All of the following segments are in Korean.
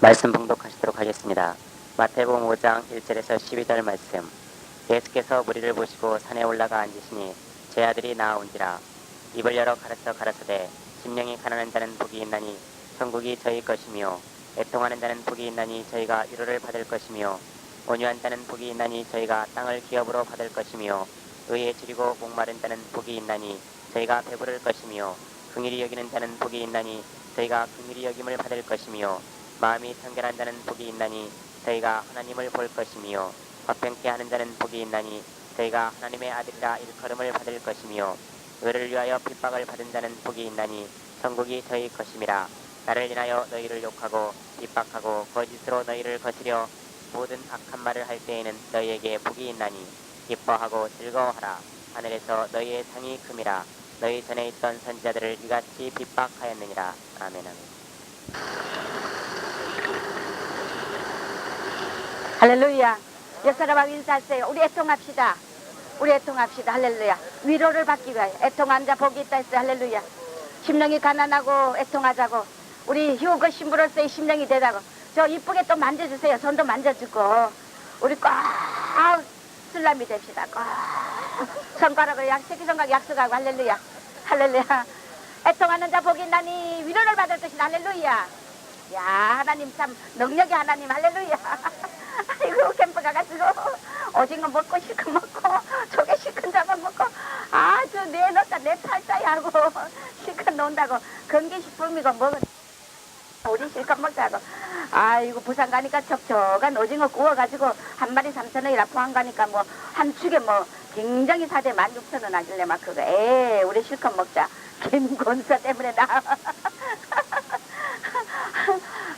말씀 봉독하시도록 하겠습니다. 마태복음 5장 1절에서 12절 말씀. 예수께서 무리를 보시고 산에 올라가 앉으시니 제 아들이 나아온지라. 입을 열어 가르쳐 가라사대 심령이 가난한 자는 복이 있나니 천국이 저희 것이며 애통하는 자는 복이 있나니 저희가 위로를 받을 것이며 온유한 자는 복이 있나니 저희가 땅을 기업으로 받을 것이며 의에 줄이고 목마른 자는 복이 있나니 저희가 배부를 것이며 긍휼히 여기는 자는 복이 있나니 저희가 긍휼히 여김을 받을 것이며 마음이 청결한 자는 복이 있나니 저희가 하나님을 볼 것이며 화평케 하는 자는 복이 있나니 저희가 하나님의 아들이라 일컬음을 받을 것이며 의를 위하여 핍박을 받은 자는 복이 있나니 천국이 저희 것임이라. 나를 인하여 너희를 욕하고 핍박하고 거짓으로 너희를 거스려 모든 악한 말을 할 때에는 너희에게 복이 있나니 기뻐하고 즐거워하라. 하늘에서 너희의 상이 큼이라. 너희 전에 있던 선지자들을 이같이 핍박하였느니라. 아멘. 아멘. 할렐루야. 역사가막 인사하세요. 우리 애통합시다. 우리 애통합시다. 할렐루야. 위로를 받기 위하여 애통한 자 복이 있다 했어요. 할렐루야. 심령이 가난하고 애통하자고 우리 휴거 신부로서의 심령이 되자고 저 이쁘게 또 만져주세요. 손도 만져주고 우리 꽉 술람이 됩시다. 꽉 손가락을 새끼손가락 약속하고 할렐루야. 할렐루야. 애통하는 자 복이 있나니 위로를 받을 것이다. 할렐루야. 야, 하나님 참 능력의 하나님. 할렐루야. 아이고 캠프 가가지고 오징어 먹고 실컷 먹고 조개 실컷 잡아먹고 아주 내 넣다 내 팔자야 하고 실컷 논다고 건기식품이고 먹은 우리 실컷 먹자고. 아이고 부산 가니까 척척한 오징어 구워가지고 한 마리 3,000원이라 포항 가니까 뭐 한 축에 뭐 굉장히 사대 16,000원 하길래 막 그거 우리 실컷 먹자. 김권서 때문에 나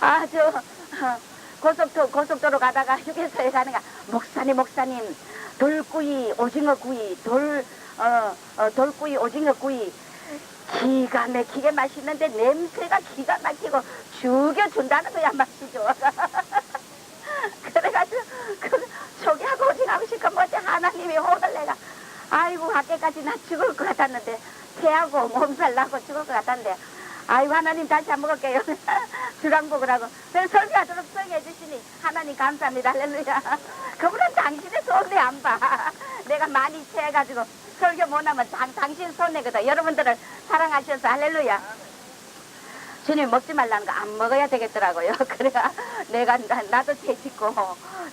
아주 고속도로 가다가 휴게소에 가는가 목사님 돌구이 오징어구이 돌구이 오징어구이 기가 막히게 맛있는데 냄새가 기가 막히고 죽여준다는 거야. 맛이죠. 그래가지고 조개하고 오징어하고 실컷 먹지. 하나님이 오늘 내가 아이고 밖에까지 나 죽을 것 같았는데 태하고 몸살 나고 죽을 것 같았는데 아이고 하나님 다시 한 번 먹을게요. 주랑복을 하고 설교하도록 설교해 주시니 하나님 감사합니다. 할렐루야. 그분은 당신의 손에 안 봐. 내가 많이 체해가지고 설교 못하면 당신 손해거든. 여러분들을 사랑하셔서 할렐루야. 주님 먹지 말라는 거 안 먹어야 되겠더라고요. 그래가 내가 나도 죄짓고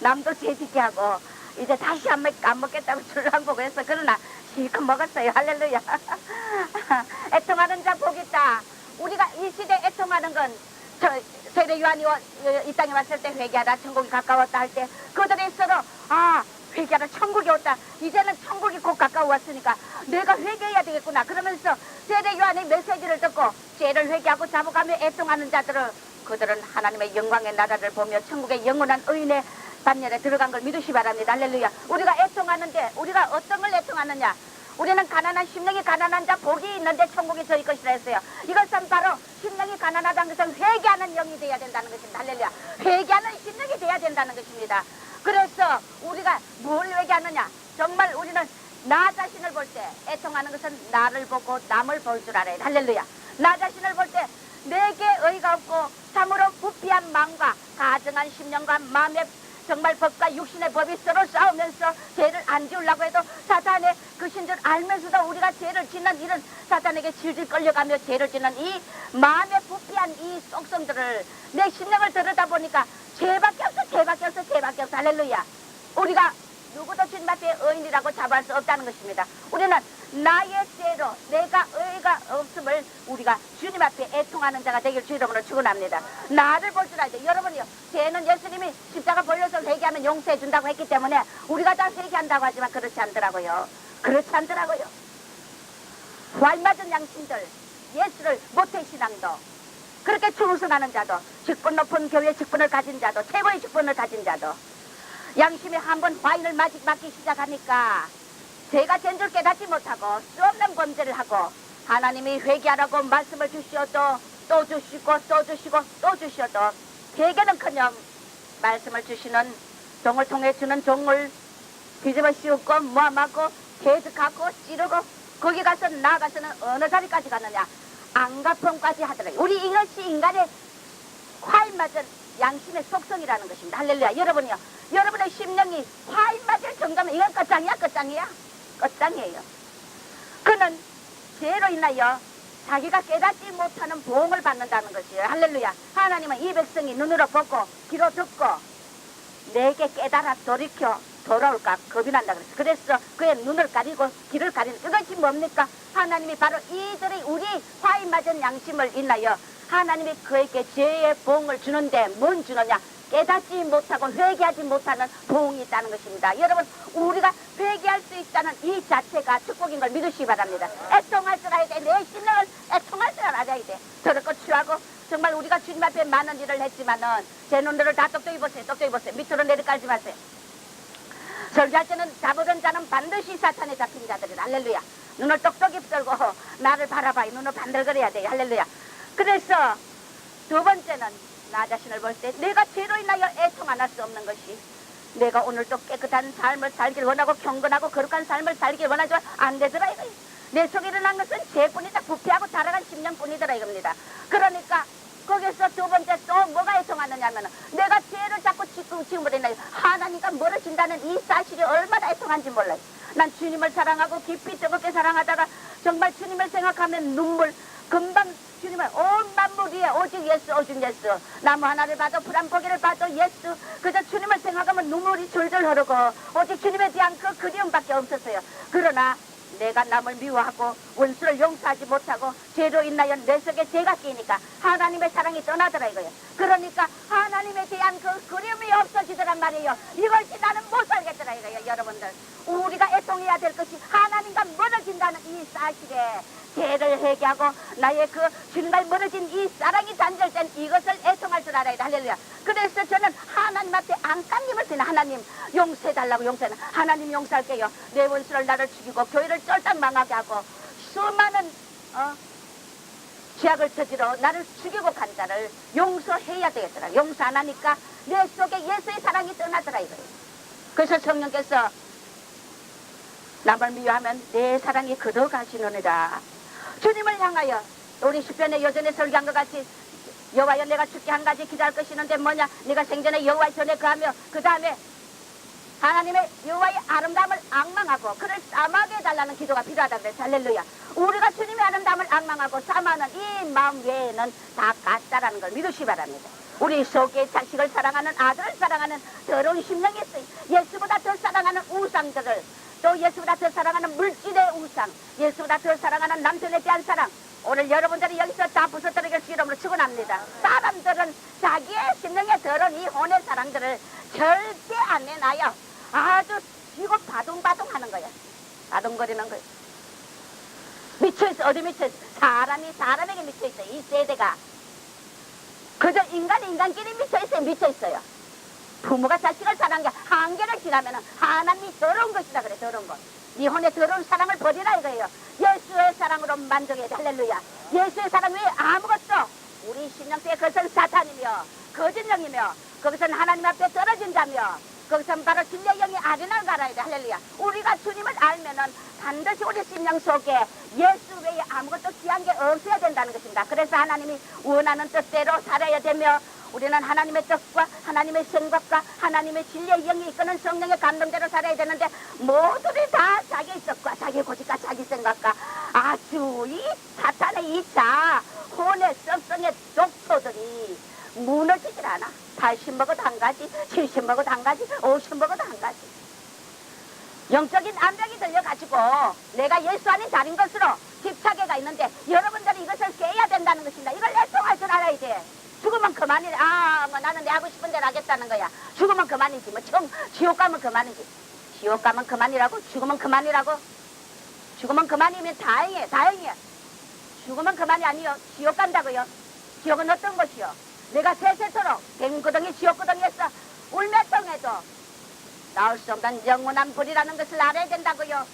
남도 죄짓게 하고 이제 다시 안 먹겠다고 주랑복을 했어. 그러나 실컷 먹었어요. 할렐루야. 애통하는 자 복 있다. 우리가 이 시대에 애통하는 건 세례 요한이 이 땅에 왔을 때 회개하라 천국이 가까웠다 할 때 그들이 서로 회개하라 천국이 왔다. 이제는 천국이 곧 가까워 왔으니까 내가 회개해야 되겠구나. 그러면서 세례 요한의 메시지를 듣고 죄를 회개하고 잡아가며 애통하는 자들은 그들은 하나님의 영광의 나라를 보며 천국의 영원한 의인의 단열에 들어간 걸 믿으시 바랍니다. 할렐루야. 우리가 애통하는데 우리가 어떤 걸 애통하느냐. 우리는 가난한 심령이 가난한 자 복이 있는데 천국이 저희 것이라 했어요. 이것은 바로 심령이 가난하다는 것은 회개하는 영이 되어야 된다는 것입니다. 할렐루야. 회개하는 심령이 되어야 된다는 것입니다. 그래서 우리가 뭘 회개하느냐. 정말 우리는 나 자신을 볼 때 애통하는 것은 나를 보고 남을 볼 줄 알아요. 할렐루야. 나 자신을 볼 때 내게 의가 없고 참으로 부패한 마음과 가증한 심령과 마음의 정말 법과 육신의 법이 서로 싸우면서 죄를 안 지으려고 해도 사탄의 그신 줄 알면서도 우리가 죄를 짓는 이런 사탄에게 질질 끌려가며 죄를 짓는 이 마음의 부패한 이 속성들을 내 심령을 들여다보니까 죄밖에 없어. 할렐루야. 우리가 누구도 주님 앞에 의인이라고 자부할 수 없다는 것입니다. 우리는 나의 죄로 내가 의가 없음을 우리가 주님 앞에 애통하는 자가 되길 주 이름으로 축원합니다. 나를 볼 줄 알죠. 여러분이요. 죄는 예수님이 십자가 벌려서 회개하면 용서해 준다고 했기 때문에 우리가 다 회개한다고 하지만 그렇지 않더라고요. 활맞은 양심들 예수를 모태신앙도 그렇게 충성하는 자도 직분 높은 교회 직분을 가진 자도 최고의 직분을 가진 자도 양심이 한번 화인을 맞기 시작하니까 죄가 된 줄 깨닫지 못하고 수 없는 범죄를 하고 하나님이 회개하라고 말씀을 주시어도 또 주시고 회개는커녕 말씀을 주시는 종을 통해 주는 종을 뒤집어 씌우고 모함하고 계속하고 찌르고 거기 가서 나아가서는 어느 자리까지 가느냐. 안가품까지 하더라. 우리 이것이 인간의 활맞은 양심의 속성이라는 것입니다. 할렐루야. 여러분이요, 여러분의 심령이 화인 맞을 정도면 이건 끝장이야, 끝장이야, 끝장이에요. 그는 죄로 인하여 자기가 깨닫지 못하는 보응을 받는다는 것이에요. 할렐루야. 하나님은 이 백성이 눈으로 보고 귀로 듣고 내게 깨달아 돌이켜 돌아올까 겁이 난다 그랬어. 그래서 그의 눈을 가리고 귀를 가리는 그것이 뭡니까? 하나님이 바로 이들의 우리 화인 맞은 양심을 인하여 하나님이 그에게 죄의 보응을 주는데 뭔 주느냐? 깨닫지 못하고 회개하지 못하는 보응이 있다는 것입니다. 여러분, 우리가 회개할 수 있다는 이 자체가 축복인 걸 믿으시기 바랍니다. 애통할 줄 알아야 돼. 내 심령을 애통할 줄 알아야 돼. 더럽고 취하고 정말 우리가 주님 앞에 많은 일을 했지만은 제 눈들을 다 똑똑히 보세요. 똑똑히 보세요. 밑으로 내려깔지 마세요. 설교할 때는 잡으던 자는 반드시 사탄에 잡힌 자들이다. 할렐루야. 눈을 똑똑히 들고 나를 바라봐요. 눈을 반들거려야 돼요. 할렐루야. 그래서 두 번째는 나 자신을 볼 때 내가 죄로 인하여 애통 안 할 수 없는 것이 내가 오늘도 깨끗한 삶을 살길 원하고 경건하고 거룩한 삶을 살길 원하지만 안 되더라 이거예요. 내 속에 일어난 것은 죄뿐이다. 부패하고 타락한 심령뿐이더라 이겁니다. 그러니까 거기서 두 번째 또 뭐가 애통하느냐 하면 내가 죄를 자꾸 지금으로 인하여 하나님과 멀어진다는 이 사실이 얼마나 애통한지 몰라요. 난 주님을 사랑하고 깊이 뜨겁게 사랑하다가 정말 주님을 생각하면 눈물 금방 주님을 온 만물 위에 오직 예수 오직 예수 나무 하나를 봐도 풀 한 포기를 봐도 예수 그저 주님을 생각하면 눈물이 줄줄 흐르고 오직 주님에 대한 그 그리움밖에 없었어요. 그러나 내가 남을 미워하고 원수를 용서하지 못하고 죄로 인하여 내 속에 죄가 끼니까 하나님의 사랑이 떠나더라 이거예요. 그러니까 하나님에 대한 그 그리움이 없어지더란 말이에요. 이것이 나는 못 살겠더라 이거예요. 여러분들 우리가 애통해야 될 것이 하나님과 멀어진다는 이 사실에 죄를 회개하고 나의 그 주님과 멀어진 이 사랑이 단절된 이것을 애통할 줄 알아야 돼. 할렐루야. 그래서 저는 하나님 앞에 안간힘을 쓰는 하나님 용서해달라고 용서해라. 하나님 용서할게요. 내 원수를 나를 죽이고 교회를 쫄딱 망하게 하고 수많은 죄악을 저지러 나를 죽이고 간 자를 용서해야 되겠더라. 용서 안 하니까 내 속에 예수의 사랑이 떠나더라 이거예요. 그래서 성령께서 남을 미워하면 내 사랑이 거둬가시느니라. 주님을 향하여 우리 시편의 여전에 설교한 것 같이 여호와여 내가 죽게 한 가지 기도할 것이 있는데 뭐냐? 네가 생전에 여호와의 전에 거하며 그 다음에 하나님의 여호와의 아름다움을 앙망하고 그를 사모하게 해달라는 기도가 필요하다 그랬어. 할렐루야. 우리가 주님의 아름다움을 앙망하고 사모하는 이 마음 외에는 다 가짜라는 걸 믿으시기 바랍니다. 우리 속에 자식을 사랑하는 아들을 사랑하는 더러운 심령이 있어요. 예수보다 더 사랑하는 우상들을 또 예수보다 더 사랑하는 물질의 우상 예수보다 더 사랑하는 남편에 대한 사랑 오늘 여러분들이 여기서 다 부서뜨리길 이름으로 축원합니다. 사람들은 자기의 심령에 더러운 이 혼의 사랑들을 절대 안 내놔요. 아주 지고 바둥바둥 하는 거예요. 바둥거리는 거예요. 미쳐있어. 어디 미쳐있어? 사람이 사람에게 미쳐있어요. 이 세대가 그저 인간이 인간끼리 미쳐있어요. 미쳐있어요. 부모가 자식을 사랑한 게 한계를 지나면 하나님이 더러운 것이다 그래. 더러운 것. 네 혼의 더러운 사랑을 버리라 이거예요. 예수의 사랑으로 만족해야 돼. 할렐루야. 예수의 사랑 외에 아무것도 우리 심령 속에 그것은 사탄이며 거짓령이며 거기서는 하나님 앞에 떨어진 자며 거기서는 바로 진리의 영이 아련한 걸 알아야 돼. 할렐루야. 우리가 주님을 알면은 반드시 우리 심령 속에 예수 외에 아무것도 귀한 게 없어야 된다는 것입니다. 그래서 하나님이 원하는 뜻대로 살아야 되며 우리는 하나님의 뜻과 하나님의 생각과 하나님의 진리의 영이 이끄는 성령의 감동대로 살아야 되는데 모두들이 다 자기의 뜻과 자기의 고집과 자기 생각과 아주 이 사탄의 이 자 혼의 썩성의 독소들이 무너지질 않아. 80 먹어도 한 가지 70 먹어도 한 가지 50 먹어도 한 가지 영적인 암벽이 들려가지고 내가 예수 안에 자린 것으로 집착해가 있는데 여러분들이 이것을 깨야 된다는 것입니다. 이걸 애통할 줄 알아야 돼. 죽으면 그만이래. 뭐 나는 내 하고 싶은 대로 하겠다는 거야. 죽으면 그만이지. 뭐 지옥 가면 그만이지. 지옥 가면 그만이라고? 죽으면 그만이라고? 죽으면 그만이면 다행이에요. 다행이에요. 죽으면 그만이 아니요. 지옥 간다고요. 지옥은 어떤 것이요? 내가 세세토록 뱅구덩이 지옥구덩이에서 울며통해도 나올 수 없는 영원한 불이라는 것을 알아야 된다고요.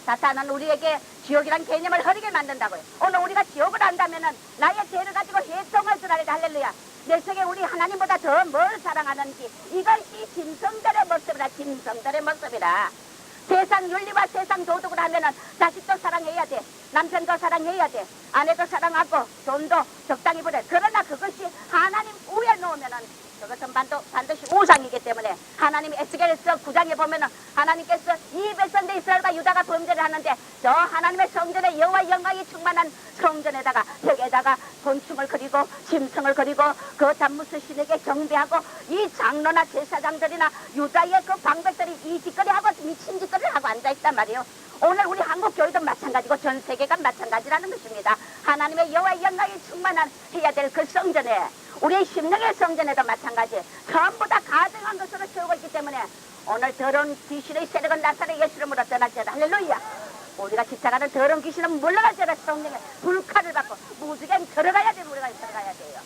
사탄은 우리에게 지옥이란 개념을 흐리게 만든다고요. 오늘 우리가 지옥을 안다면은 나의 죄를 가지고 해통할 줄 알아야 돼. 할렐루야. 내 속에 우리 하나님보다 더 뭘 사랑하는지 이것이 짐승들의 모습이라. 짐승들의 모습이라. 세상 윤리와 세상 도덕을 하면은 자식도 사랑해야 돼. 남편도 사랑해야 돼. 아내도 사랑하고 돈도 적당히 버려. 그러나 그것이 하나님 위에 놓으면은 그것은 반드시 우상이기 때문에 하나님이 에스겔서 9장에 보면은 하나님께서 이 백성들 이스라엘과 유다가 범죄를 하는데 저 하나님의 성전에 여호와 영광이 충만한 성전에다가 벽에다가 곤충을 그리고 짐승을 그리고 그 단무스 신에게 경배하고 이 장로나 제사장들이나 유다의 그 방백들이 이 짓거리하고 미친 짓거리를 하고 앉아있단 말이에요. 오늘 우리 한국 교회도 마찬가지고 전 세계가 마찬가지라는 것입니다. 하나님의 여호와 영광이 충만한 해야 될 그 성전에 우리의 심령의 성전에도 마찬가지 전부 다 가증한 것으로 세우고 있기 때문에 오늘 더러운 귀신의 세력은 나사렛 예수 이름으로 떠날지어다. 할렐루야. 우리가 집착하는 더러운 귀신은 물러갈지어다. 성령의 불칼을 받고 무지개 들어가야 돼. 우리가 들어가야 돼요.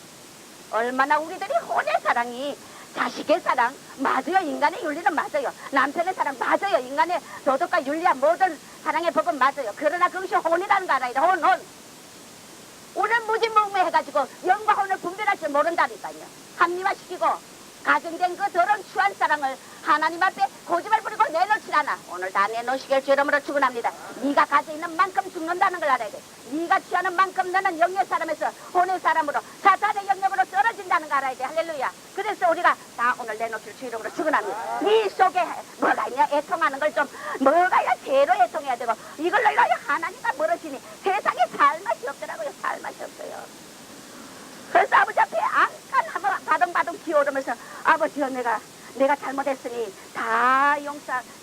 얼마나 우리들이 혼의 사랑이 자식의 사랑 맞아요. 인간의 윤리는 맞아요. 남편의 사랑 맞아요. 인간의 도덕과 윤리와 모든 사랑의 법은 맞아요. 그러나 그것이 혼이라는 거 알아야 돼. 혼. 우리는 무진몽매해가지고 영과 혼을 분별할 줄 모른다니까요. 합리화시키고 가정된 그 더러운 추한 사랑을 하나님 앞에 고집을 부리고 내놓질 않아. 오늘 다 내놓으시길 주 이름으로 축원합니다. 네가 가지고 있는 만큼 죽는다는 걸 알아야 돼. 네가 취하는 만큼 너는 영의 사람에서 혼의 사람으로 사탄의 영역으로 떨어진다는 걸 알아야 돼. 할렐루야. 그래서 우리가 다 오늘 내놓으실 주 이름으로 축원합니다. 네 속에 뭐가 있냐 애통하는 걸 좀 뭐가야 죄로 애통해야 되고 이걸로 하나님과 멀어지니 세상에 살 맛이 없더라고요. 살 맛이 없어요. 그래서 아버지 앞에 안간 한번 바둥바둥 기어오르면서 아버지여 내가 잘못했으니 다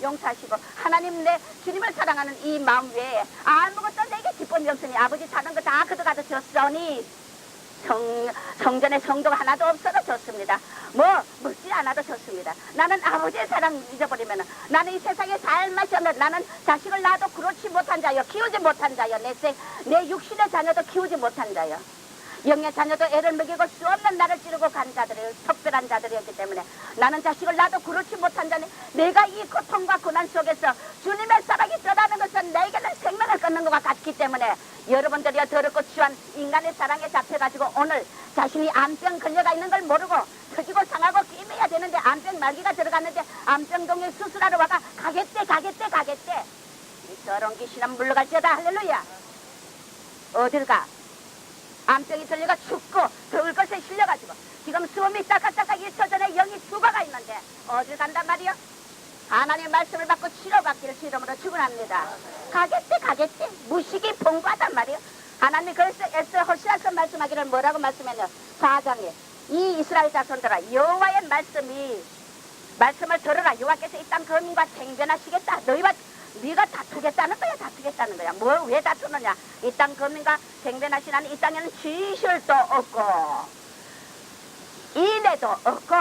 용서하시고 하나님 내 주님을 사랑하는 이 마음 외에 아무것도 내게 기쁨이 없으니 아버지 사는 거 다 그도 줬으니 성전에 성도가 하나도 없어도 좋습니다. 묻지 않아도 좋습니다. 나는 아버지의 사랑 잊어버리면 나는 이 세상에 살 맛이 없는 나는 자식을 낳아도 그렇지 못한 자여 키우지 못한 자여 내 육신의 자녀도 키우지 못한 자여 영의 자녀도 애를 먹이고 수 없는 나를 찌르고 간 자들이에요. 특별한 자들이었기 때문에 나는 자식을 낳아도 그렇지 못한 자니 내가 이 고통과 고난 속에서 주님의 사랑이 떠나는 것은 내게는 생명을 끊는 것과 같기 때문에 여러분들이 더럽고 추한 인간의 사랑에 잡혀가지고 오늘 자신이 암병 걸려가 있는 걸 모르고 터지고 상하고 끼매야 되는데 암병 말기가 들어갔는데 암병동에 수술하러 와가 가겠대 이 더러운 귀신은 물러갈지어다. 할렐루야. 어딜 가? 암병이 들려가 죽고 더울 것에 실려가지고 지금 숨이 따깍따깍 1초 전에 영이 죽어가 있는데 어딜 간단 말이요? 하나님의 말씀을 받고 치료받기를 주 이름으로 축원합니다. 가겠대 무식이 풍부하단 말이요. 하나님이 그래서 애써 호시아서 말씀하기를 뭐라고 말씀했냐 4장에 이 이스라엘 자손들아 여호와의 말씀을 들어라. 여호와께서 이 땅 거민과 쟁변하시겠다. 네가 다투겠다는 거야. 왜 다투느냐? 이 땅 거민과 쟁변하시나니 이 땅에는 지실도 없고 인애도 없고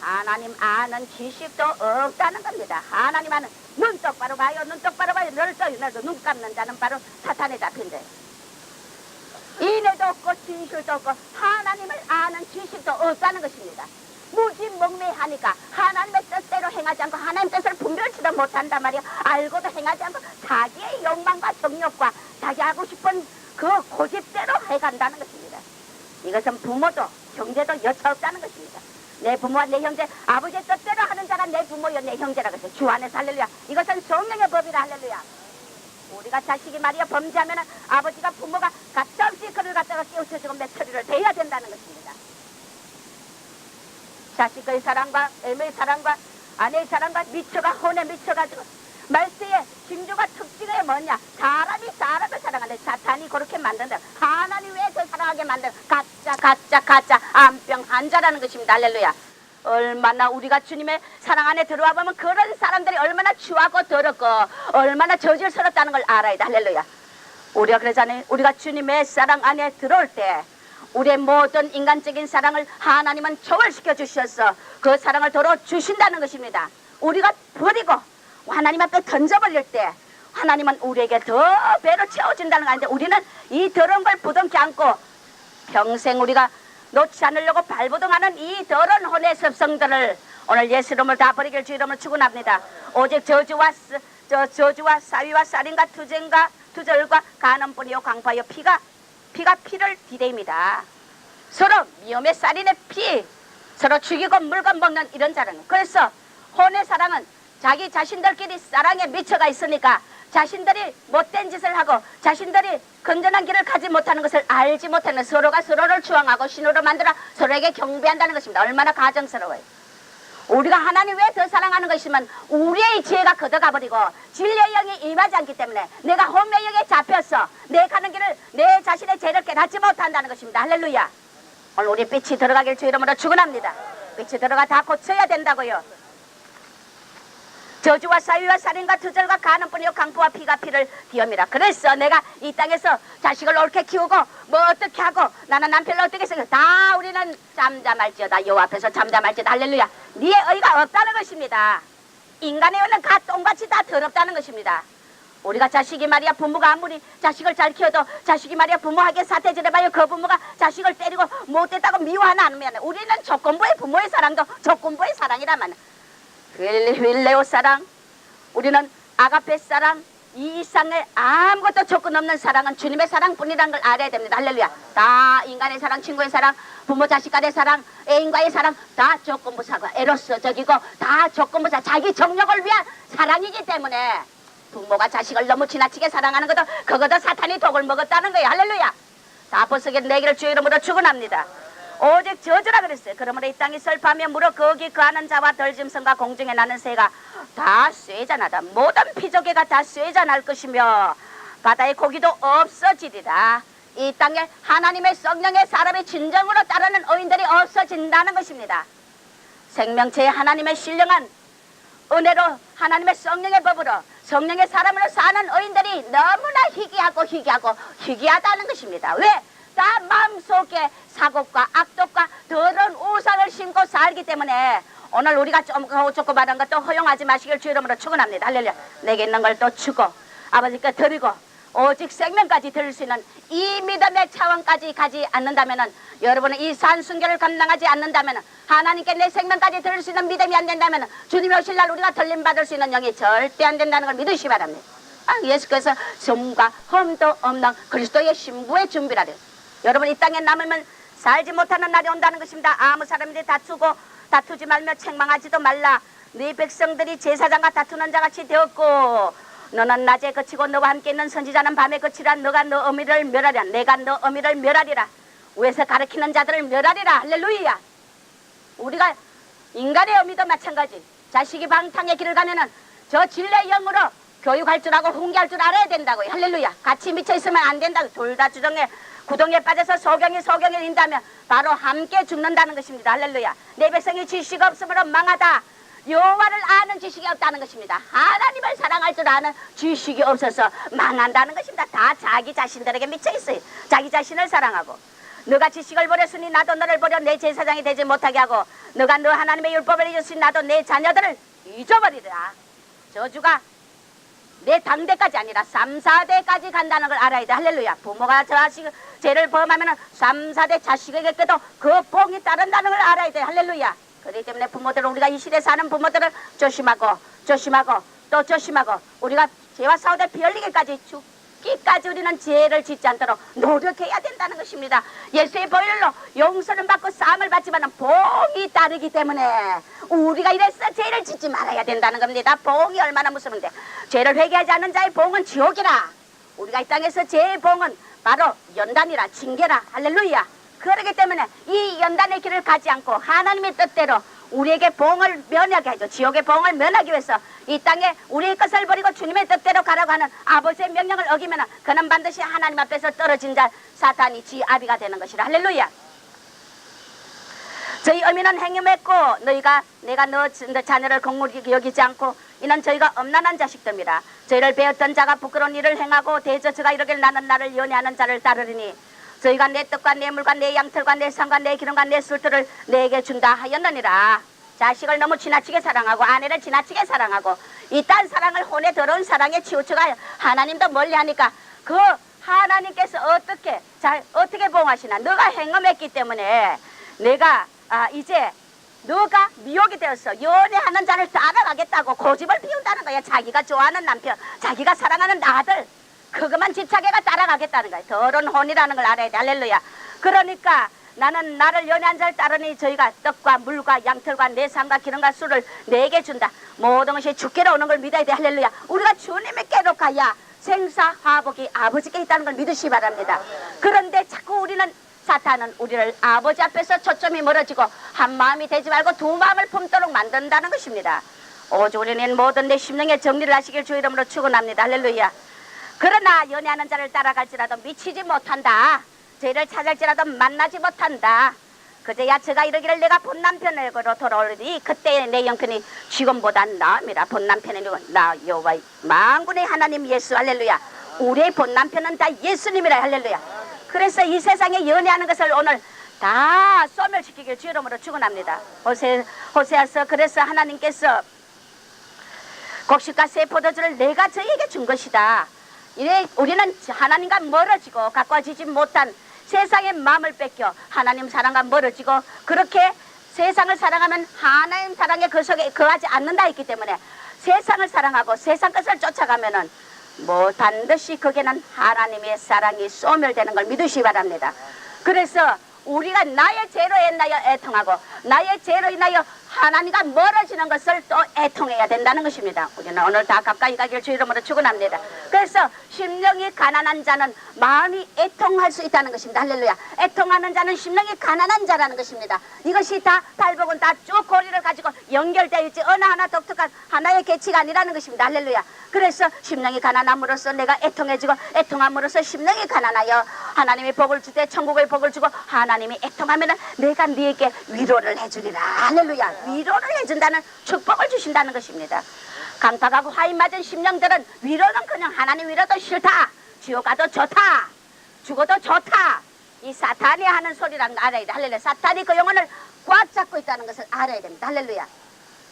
하나님 아는 지식도 없다는 겁니다. 하나님 아는 눈 똑바로 봐요. 너도 눈 감는 자는 바로 사탄에 잡힌대. 인애도 없고 진실도 없고 하나님을 아는 지식도 없다는 것입니다. 무진몽매하니까 하나님의 뜻대로 행하지 않고 하나님의 뜻을 분별치도 못한단 말이야. 알고도 행하지 않고 자기의 욕망과 정욕과 자기 하고 싶은 그 고집대로 해간다는 것입니다. 이것은 부모도 형제도 여차없다는 것입니다. 내 부모와 내 형제 아버지의 뜻대로 하는 자가 내 부모여 내 형제라고 했어요. 주 안에서 할렐루야. 이것은 성령의 법이라. 할렐루야. 우리가 자식이 말이야 범죄하면 아버지가 부모가 가짜없이 그를 갖다가 깨우쳐주고 맺처리를 대야 된다는 것입니다. 자식의 사랑과 애의 사랑과 아내의 사랑과 미쳐가 혼에 미쳐가지고 말세의 징조가 특징이 뭐냐? 사람이 사람을 사랑하는데 사탄이 그렇게 만든다. 하나님 왜 그 사랑하게 만든 가짜 암병 환자라는 것입니다. 할렐루야. 얼마나 우리가 주님의 사랑 안에 들어와 보면 그런 사람들이 얼마나 추하고 더럽고 얼마나 저질스럽다는 걸 알아야 돼. 할렐루야. 우리가 그러잖아요. 우리가 주님의 사랑 안에 들어올 때 우리의 모든 인간적인 사랑을 하나님은 초월시켜 주셔서 그 사랑을 도로 주신다는 것입니다. 우리가 버리고 하나님 앞에 던져버릴 때 하나님은 우리에게 더 배로 채워준다는 거 아닌데 우리는 이 더러운 걸 부둥켜 안고 평생 우리가 놓지 않으려고 발부둥하는 이 더러운 혼의 습성들을 오늘 예수 이름을 다 버리길 주 이름을 축원합니다. 오직 저주와 사위와 살인과 투쟁과 투절과 간음뿐이요 광파요 피가 피를 디대입니다. 서로 미움의 살인의 피 서로 죽이고 물건 먹는 이런 자는 그래서 혼의 사랑은 자기 자신들끼리 사랑에 미쳐가 있으니까 자신들이 못된 짓을 하고 자신들이 건전한 길을 가지 못하는 것을 알지 못하는 서로가 서로를 추앙하고 신호로 만들어 서로에게 경배한다는 것입니다. 얼마나 가정스러워요. 우리가 하나님 왜 더 사랑하는 것이면 우리의 지혜가 걷어가버리고 진리의 영이 임하지 않기 때문에 내가 혼미의 영에 잡혀서 내 가는 길을 내 자신의 죄를 깨닫지 못한다는 것입니다. 할렐루야. 오늘 우리 빛이 들어가길 주 이름으로 축원합니다. 빛이 들어가 다 고쳐야 된다고요. 저주와 사위와 살인과 투절과 간음뿐이요 강포와 피가 피를 비웁니다. 그래서 내가 이 땅에서 자식을 옳게 키우고 뭐 어떻게 하고 나는 남편을 어떻게 해서 다 우리는 잠잠할지어다. 여호와 앞에서 잠잠할지어다. 할렐루야. 네의 의가 없다는 것입니다. 인간의 의는 다 똥같이 다 더럽다는 것입니다. 우리가 자식이 말이야 부모가 아무리 자식을 잘 키워도 자식이 말이야 부모에게 사태질해봐요. 그 부모가 자식을 때리고 못됐다고 미워하나 않으면 우리는 조건부의 부모의 사랑도 조건부의 사랑이라면 윌레오 사랑, 우리는 아가페 사랑, 이 이상의 아무것도 조건 없는 사랑은 주님의 사랑뿐이라는 걸 알아야 됩니다. 할렐루야. 다 인간의 사랑, 친구의 사랑, 부모 자식 간의 사랑, 애인과의 사랑 다 조건부 사과, 에로스적이고 다 조건부 사 자기 정력을 위한 사랑이기 때문에 부모가 자식을 너무 지나치게 사랑하는 것도 그것도 사탄이 독을 먹었다는 거예요. 할렐루야. 다 보석에 내기를 주 이름으로 축원합니다. 오직 저주라 그랬어요. 그러므로 이 땅이 슬퍼하며 물어 거기 거하는 자와 덜짐승과 공중에 나는 새가 다 쇠잔하다. 모든 피조개가 다 쇠잔할 것이며 바다의 고기도 없어지리라. 이 땅에 하나님의 성령의 사람이 진정으로 따르는 의인들이 없어진다는 것입니다. 생명체의 하나님의 신령한 은혜로 하나님의 성령의 법으로 성령의 사람으로 사는 의인들이 너무나 희귀하다는 것입니다. 왜? 다 마음속에 사곡과 악독과 더러운 우상을 심고 살기 때문에 오늘 우리가 조금 받은 것도 허용하지 마시길 주 이름으로 축원합니다. 할렐루야. 내게 있는 걸 또 주고 아버지께 드리고 오직 생명까지 드릴 수 있는 이 믿음의 차원까지 가지 않는다면 여러분은 이 산순결을 감당하지 않는다면 하나님께 내 생명까지 드릴 수 있는 믿음이 안 된다면 주님이 오실 날 우리가 돌림받을 수 있는 영이 절대 안 된다는 걸 믿으시기 바랍니다. 예수께서 숨과 흠도 없는 그리스도의 신부의 준비라래. 여러분 이 땅에 남으면 살지 못하는 날이 온다는 것입니다. 아무 사람들이 다투지 말며 책망하지도 말라. 네 백성들이 제사장과 다투는 자같이 되었고 너는 낮에 그치고 너와 함께 있는 선지자는 밤에 그치라. 너가 너 어미를 멸하리라. 내가 너 어미를 멸하리라. 위에서 가르치는 자들을 멸하리라. 할렐루야. 우리가 인간의 어미도 마찬가지. 자식이 방탕의 길을 가면은 저 진리의 영으로 교육할 줄 알고 훈계할 줄 알아야 된다고요. 할렐루야. 같이 미쳐 있으면 안 된다고. 둘 다 주정에 구덩이에 빠져서 소경이 인다면 바로 함께 죽는다는 것입니다. 할렐루야. 내 백성이 지식이 없으므로 망하다. 여호와를 아는 지식이 없다는 것입니다. 하나님을 사랑할 줄 아는 지식이 없어서 망한다는 것입니다. 다 자기 자신들에게 미쳐 있어요. 자기 자신을 사랑하고 너가 지식을 버렸으니 나도 너를 버려 내 제사장이 되지 못하게 하고 너가 너 하나님의 율법을 잊었으니 나도 내 자녀들을 잊어버리리라. 저주가 내 당대까지 아니라 3, 4대까지 간다는 걸 알아야 돼. 할렐루야. 부모가 자식 죄를 범하면 3, 4대 자식에게도 그 복이 따른다는 걸 알아야 돼. 할렐루야. 그렇기 때문에 부모들은 우리가 이 시대에 사는 부모들을 조심하고 또 조심하고 우리가 죄와 싸우다 피 흘리기까지 죽기까지 우리는 죄를 짓지 않도록 노력해야 된다는 것입니다. 예수의 보혈로 용서는 받고 사함을 받지만 복이 따르기 때문에 우리가 이래서 죄를 짓지 말아야 된다는 겁니다. 복이 얼마나 무서운데 죄를 회개하지 않는 자의 복은 지옥이라. 우리가 이 땅에서 죄의 복은 바로 연단이라 징계라. 할렐루야. 그렇기 때문에 이 연단의 길을 가지 않고 하나님의 뜻대로 우리에게 봉을 면하게 하죠. 지옥의 봉을 면하기 위해서 이 땅에 우리의 것을 버리고 주님의 뜻대로 가라고 하는 아버지의 명령을 어기면 그는 반드시 하나님 앞에서 떨어진 자 사탄이 지아비가 되는 것이라. 할렐루야. 저희 어미는 행음했고 내가 너 자녀를 공물히 여기지 않고 이는 저희가 엄난한 자식들입니다. 저희를 배웠던 자가 부끄러운 일을 행하고 대저저가 이르길 나는 나를 연애하는 자를 따르리니 저희가 내 떡과 내 물과 내 양털과 내 상과 내 기름과 내 술들을 내게 준다 하였느니라. 자식을 너무 지나치게 사랑하고 아내를 지나치게 사랑하고 이딴 사랑을 혼에 더러운 사랑에 치우쳐가 하나님도 멀리하니까 그 하나님께서 어떻게 보응하시나. 너가 행음했기 때문에 내가 이제 너가 미혹이 되어서 연애하는 자를 따라가겠다고 고집을 피운다는 거야. 자기가 좋아하는 남편, 자기가 사랑하는 아들 그것만 집착해가 따라가겠다는 거야. 더러운 혼이라는 걸 알아야 돼. 할렐루야. 그러니까 나는 나를 연애한 자를 따르니 저희가 떡과 물과 양털과 내상과 기름과 술을 내게 준다. 모든 것이 주께로 오는 걸 믿어야 돼. 할렐루야. 우리가 주님께로 가야 생사 화복이 아버지께 있다는 걸 믿으시기 바랍니다. 그런데 자꾸 사탄은 우리를 아버지 앞에서 초점이 멀어지고 한 마음이 되지 말고 두 마음을 품도록 만든다는 것입니다. 오직 우리는 모든 내 심령의 정리를 하시길 주 이름으로 축원합니다. 할렐루야. 그러나 연애하는 자를 따라갈지라도 미치지 못한다. 저희를 찾을지라도 만나지 못한다. 그제야 저가 이르기를 내가 본 남편에게로 돌아오리니 그때 내 형편이 지금보다 나음이라. 본 남편이 나 여호와 만군의 하나님 예수. 할렐루야. 우리의 본 남편은 다 예수님이라. 할렐루야. 그래서 이 세상에 연애하는 것을 오늘 다 소멸시키길 주 이름으로 축원합니다. 호세아서 그래서 하나님께서 곡식과 새 포도주를 내가 저에게 준 것이다. 이래 우리는 하나님과 멀어지고 가까워지지 못한 세상의 마음을 뺏겨 하나님 사랑과 멀어지고 그렇게 세상을 사랑하면 하나님 사랑에 그 속에 거하지 않는다 했기 때문에 세상을 사랑하고 세상 것을 쫓아가면은 뭐 반드시 거기에는 하나님의 사랑이 소멸되는 걸 믿으시기 바랍니다. 그래서 우리가 나의 죄로 인하여 애통하고 나의 죄로 인하여 하나님과 멀어지는 것을 또 애통해야 된다는 것입니다. 우리는 오늘 다 가까이 가길 주 이름으로 축원합니다. 그래서 심령이 가난한 자는 마음이 애통할 수 있다는 것입니다. 할렐루야. 애통하는 자는 심령이 가난한 자라는 것입니다. 이것이 다 달복은 다 쭉 고리를 가지고 연결되어 있지 어느 하나 독특한 하나의 개치가 아니라는 것입니다. 할렐루야. 그래서 심령이 가난함으로써 내가 애통해지고 애통함으로써 심령이 가난하여 하나님의 복을 주되 천국의 복을 주고 하나님이 애통하면 내가 네게 위로를 해주리라. 할렐루야. 위로를 해준다는 축복을 주신다는 것입니다. 강팍하고 화인 맞은 심령들은 위로는 그냥 하나님 위로도 싫다. 지옥 가도 좋다. 죽어도 좋다. 이 사탄이 하는 소리라는 걸 알아야 돼. 할렐루야. 사탄이 그 영혼을 꽉 잡고 있다는 것을 알아야 됩니다. 할렐루야.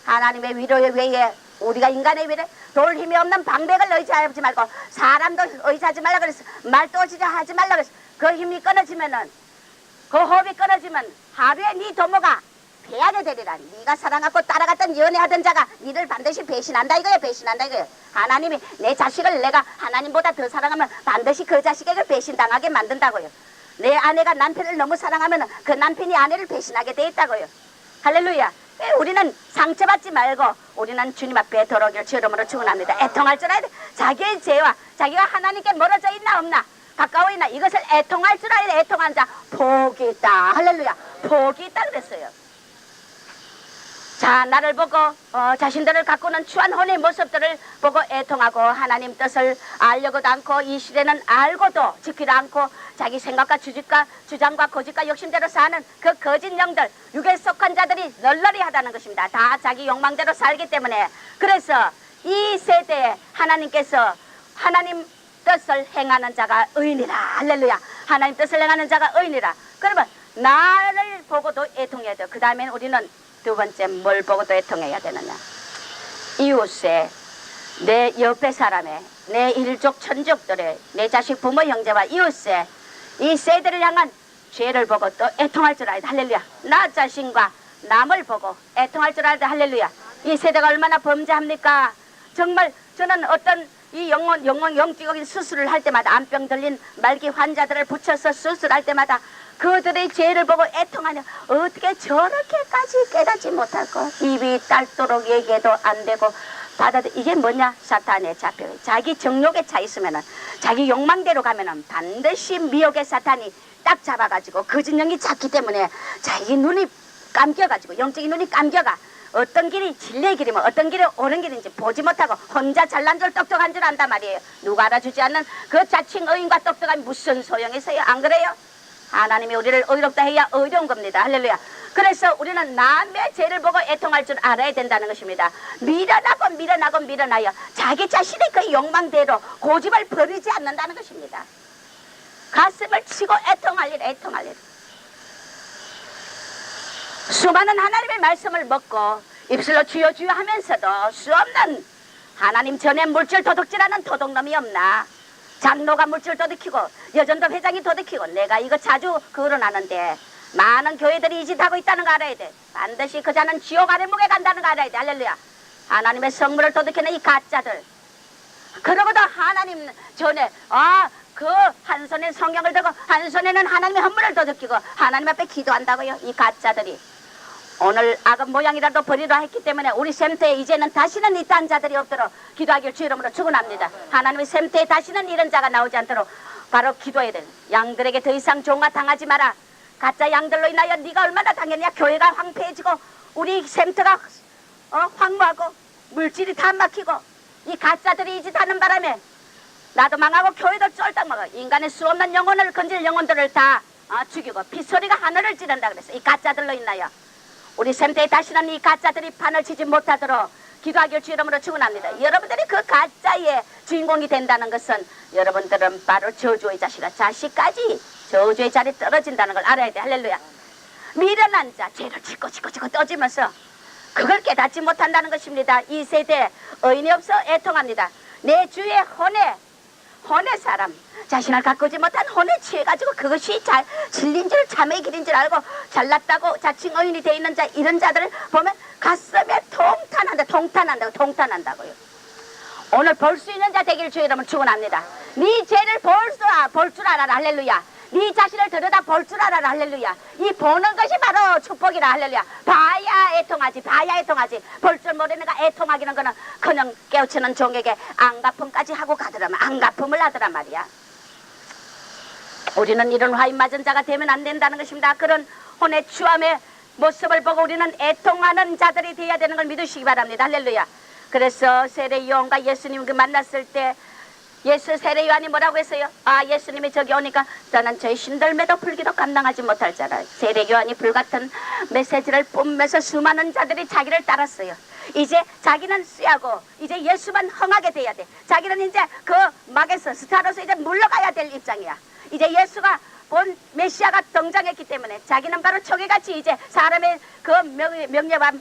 하나님의 위로에 외에 우리가 인간의 위로에 돌 힘이 없는 방백을 의지하지 말고 사람도 의지하지 말라 그랬어. 말도 의지하지 말라 그랬어. 그 힘이 끊어지면은 그 호흡이 끊어지면 하루에 네 도모가 패하게 되리라. 네가 사랑하고 따라갔던 연애하던 자가 니를 반드시 배신한다 이거야. 배신한다 이거야. 하나님이 내 자식을 내가 하나님보다 더 사랑하면 반드시 그 자식에게 배신당하게 만든다고요. 내 아내가 남편을 너무 사랑하면 그 남편이 아내를 배신하게 돼 있다고요. 할렐루야. 우리는 상처받지 말고 우리는 주님 앞에 돌아오길 주 이름으로 축원합니다. 애통할 줄 알아야 돼. 자기의 죄와 자기가 하나님께 멀어져 있나 없나 가까워 있나 이것을 애통할 줄 알아야 돼. 애통한 자 복이 있다. 할렐루야. 복이 있다 그랬어요. 자, 나를 보고 자신들을 가꾸는 추한 혼의 모습들을 보고 애통하고 하나님 뜻을 알려고도 않고 이 시대는 알고도 지키지 않고 자기 생각과 주장과 고집과 욕심대로 사는 그 거짓 영들 육에 속한 자들이 널널히 하다는 것입니다. 다 자기 욕망대로 살기 때문에. 그래서 이 세대에 하나님께서 하나님 뜻을 행하는 자가 의인이라. 할렐루야. 하나님 뜻을 행하는 자가 의인이라. 그러면 나를 보고도 애통해야 돼요. 그 다음엔 우리는 두 번째 뭘 보고도 애통해야 되느냐. 이웃에 내 옆에 사람의 내 일족 천족들의 내 자식 부모 형제와 이웃에 이 세대를 향한 죄를 보고 또 애통할 줄 알아야 돼. 할렐루야. 나 자신과 남을 보고 애통할 줄 알아야 돼. 할렐루야. 이 세대가 얼마나 범죄합니까? 정말 저는 어떤 이 영적인 수술을 할 때마다 암병 들린 말기 환자들을 붙여서 수술할 때마다 그들의 죄를 보고 애통하냐. 어떻게 저렇게까지 깨닫지 못할까. 입이 닳도록 얘기해도 안 되고 이게 뭐냐. 사탄의 잡혀. 자기 정욕에 차 있으면은 자기 욕망대로 가면은 반드시 미혹의 사탄이 딱 잡아가지고 거짓령이 잡기 때문에 자기 눈이 감겨가지고 영적인 눈이 감겨가 어떤 길이 진리의 길이면 어떤 길이 옳은 길인지 보지 못하고 혼자 잘난 줄 똑똑한 줄 안단 말이에요. 누가 알아주지 않는 그 자칭 의인과 똑똑함이 무슨 소용이 있어요. 안 그래요? 하나님이 우리를 의롭다 해야 의로운 겁니다. 할렐루야. 그래서 우리는 남의 죄를 보고 애통할 줄 알아야 된다는 것입니다. 밀어나고 자기 자신의 그 욕망대로 고집을 버리지 않는다는 것입니다. 가슴을 치고 애통할 일. 수많은 하나님의 말씀을 먹고 입술로 주여 주여 하면서도 수없는 하나님 전에 물질 도둑질하는 도둑놈이 없나. 장로가 물질 도둑이고 여전도 회장이 도둑이고 내가 이거 자주 거론하는데 많은 교회들이 이 짓 하고 있다는 거 알아야 돼. 반드시 그 자는 지옥 아래목에 간다는 거 알아야 돼. 할렐루야. 하나님의 성물을 도둑이는 이 가짜들. 그러고도 하나님 전에 그 한 손에 성경을 들고 한 손에는 하나님의 헌물을 도적이고 하나님 앞에 기도한다고요. 이 가짜들이 오늘 악은 모양이라도 버리라 했기 때문에 우리 샘터에 이제는 다시는 이딴 자들이 없도록 기도하길 주 이름으로 축원합니다. 하나님의 샘터에 다시는 이런 자가 나오지 않도록 바로 기도해야 돼. 양들에게 더 이상 종아 당하지 마라. 가짜 양들로 인하여 네가 얼마나 당했냐. 교회가 황폐해지고 우리 샘터가 황무하고 물질이 다 막히고 이 가짜들이 이 짓 하는 바람에 나도 망하고 교회도 쫄딱 먹어. 인간의 수없는 영혼을 건질 영혼들을 다 죽이고 빗소리가 하늘을 찌른다 그랬어. 이 가짜들로 인하여 우리 샘터에 다시는 이 가짜들이 판을 치지 못하도록 기도하길 주 이름으로 축원합니다. 여러분들이 그 가짜의 주인공이 된다는 것은 여러분들은 바로 저주의 자식이라 자식까지 저주의 자리에 떨어진다는 걸 알아야 돼. 할렐루야. 미련한 자 죄를 짓고 떠지면서 그걸 깨닫지 못한다는 것입니다. 이 세대 의인이 없어 애통합니다. 내 주의 혼의 사람 자신을 가꾸지 못한 혼에 취해가지고 그것이 진리인 줄 참의 길인 줄 알고 잘났다고 자칭 의인이 돼 있는 자 이런 자들을 보면 가슴에 통탄한다고요. 오늘 볼 수 있는 자 되길 주 이름으로 축원합니다. 네 죄를 볼 줄 알아라. 할렐루야. 네 자신을 들여다 볼 줄 알아라. 할렐루야. 이 보는 것이 바로 축복이라. 할렐루야. 봐야 애통하지. 볼 줄 모르는가 애통하기는 거는 그냥 깨우치는 종에게 안갚음까지 하고 가더라면 안갚음을 하더란 말이야. 우리는 이런 화인 맞은 자가 되면 안 된다는 것입니다. 그런 혼의 추함의 모습을 보고 우리는 애통하는 자들이 되어야 되는 걸 믿으시기 바랍니다. 할렐루야. 그래서 세례 요한과 예수님 만났을 때 예수 세례 요한이 뭐라고 했어요? 예수님이 저기 오니까 저는 저희 신들매도 풀기도 감당하지 못할 자라. 세례 요한이 불같은 메시지를 뿜면서 수많은 자들이 자기를 따랐어요. 이제 자기는 쇠하고 이제 예수만 흥하게 돼야 돼. 자기는 이제 그 막에서 스타로서 이제 물러가야 될 입장이야. 이제 예수가 본 메시아가 등장했기 때문에 자기는 바로 초기같이 이제 사람의 그 명예와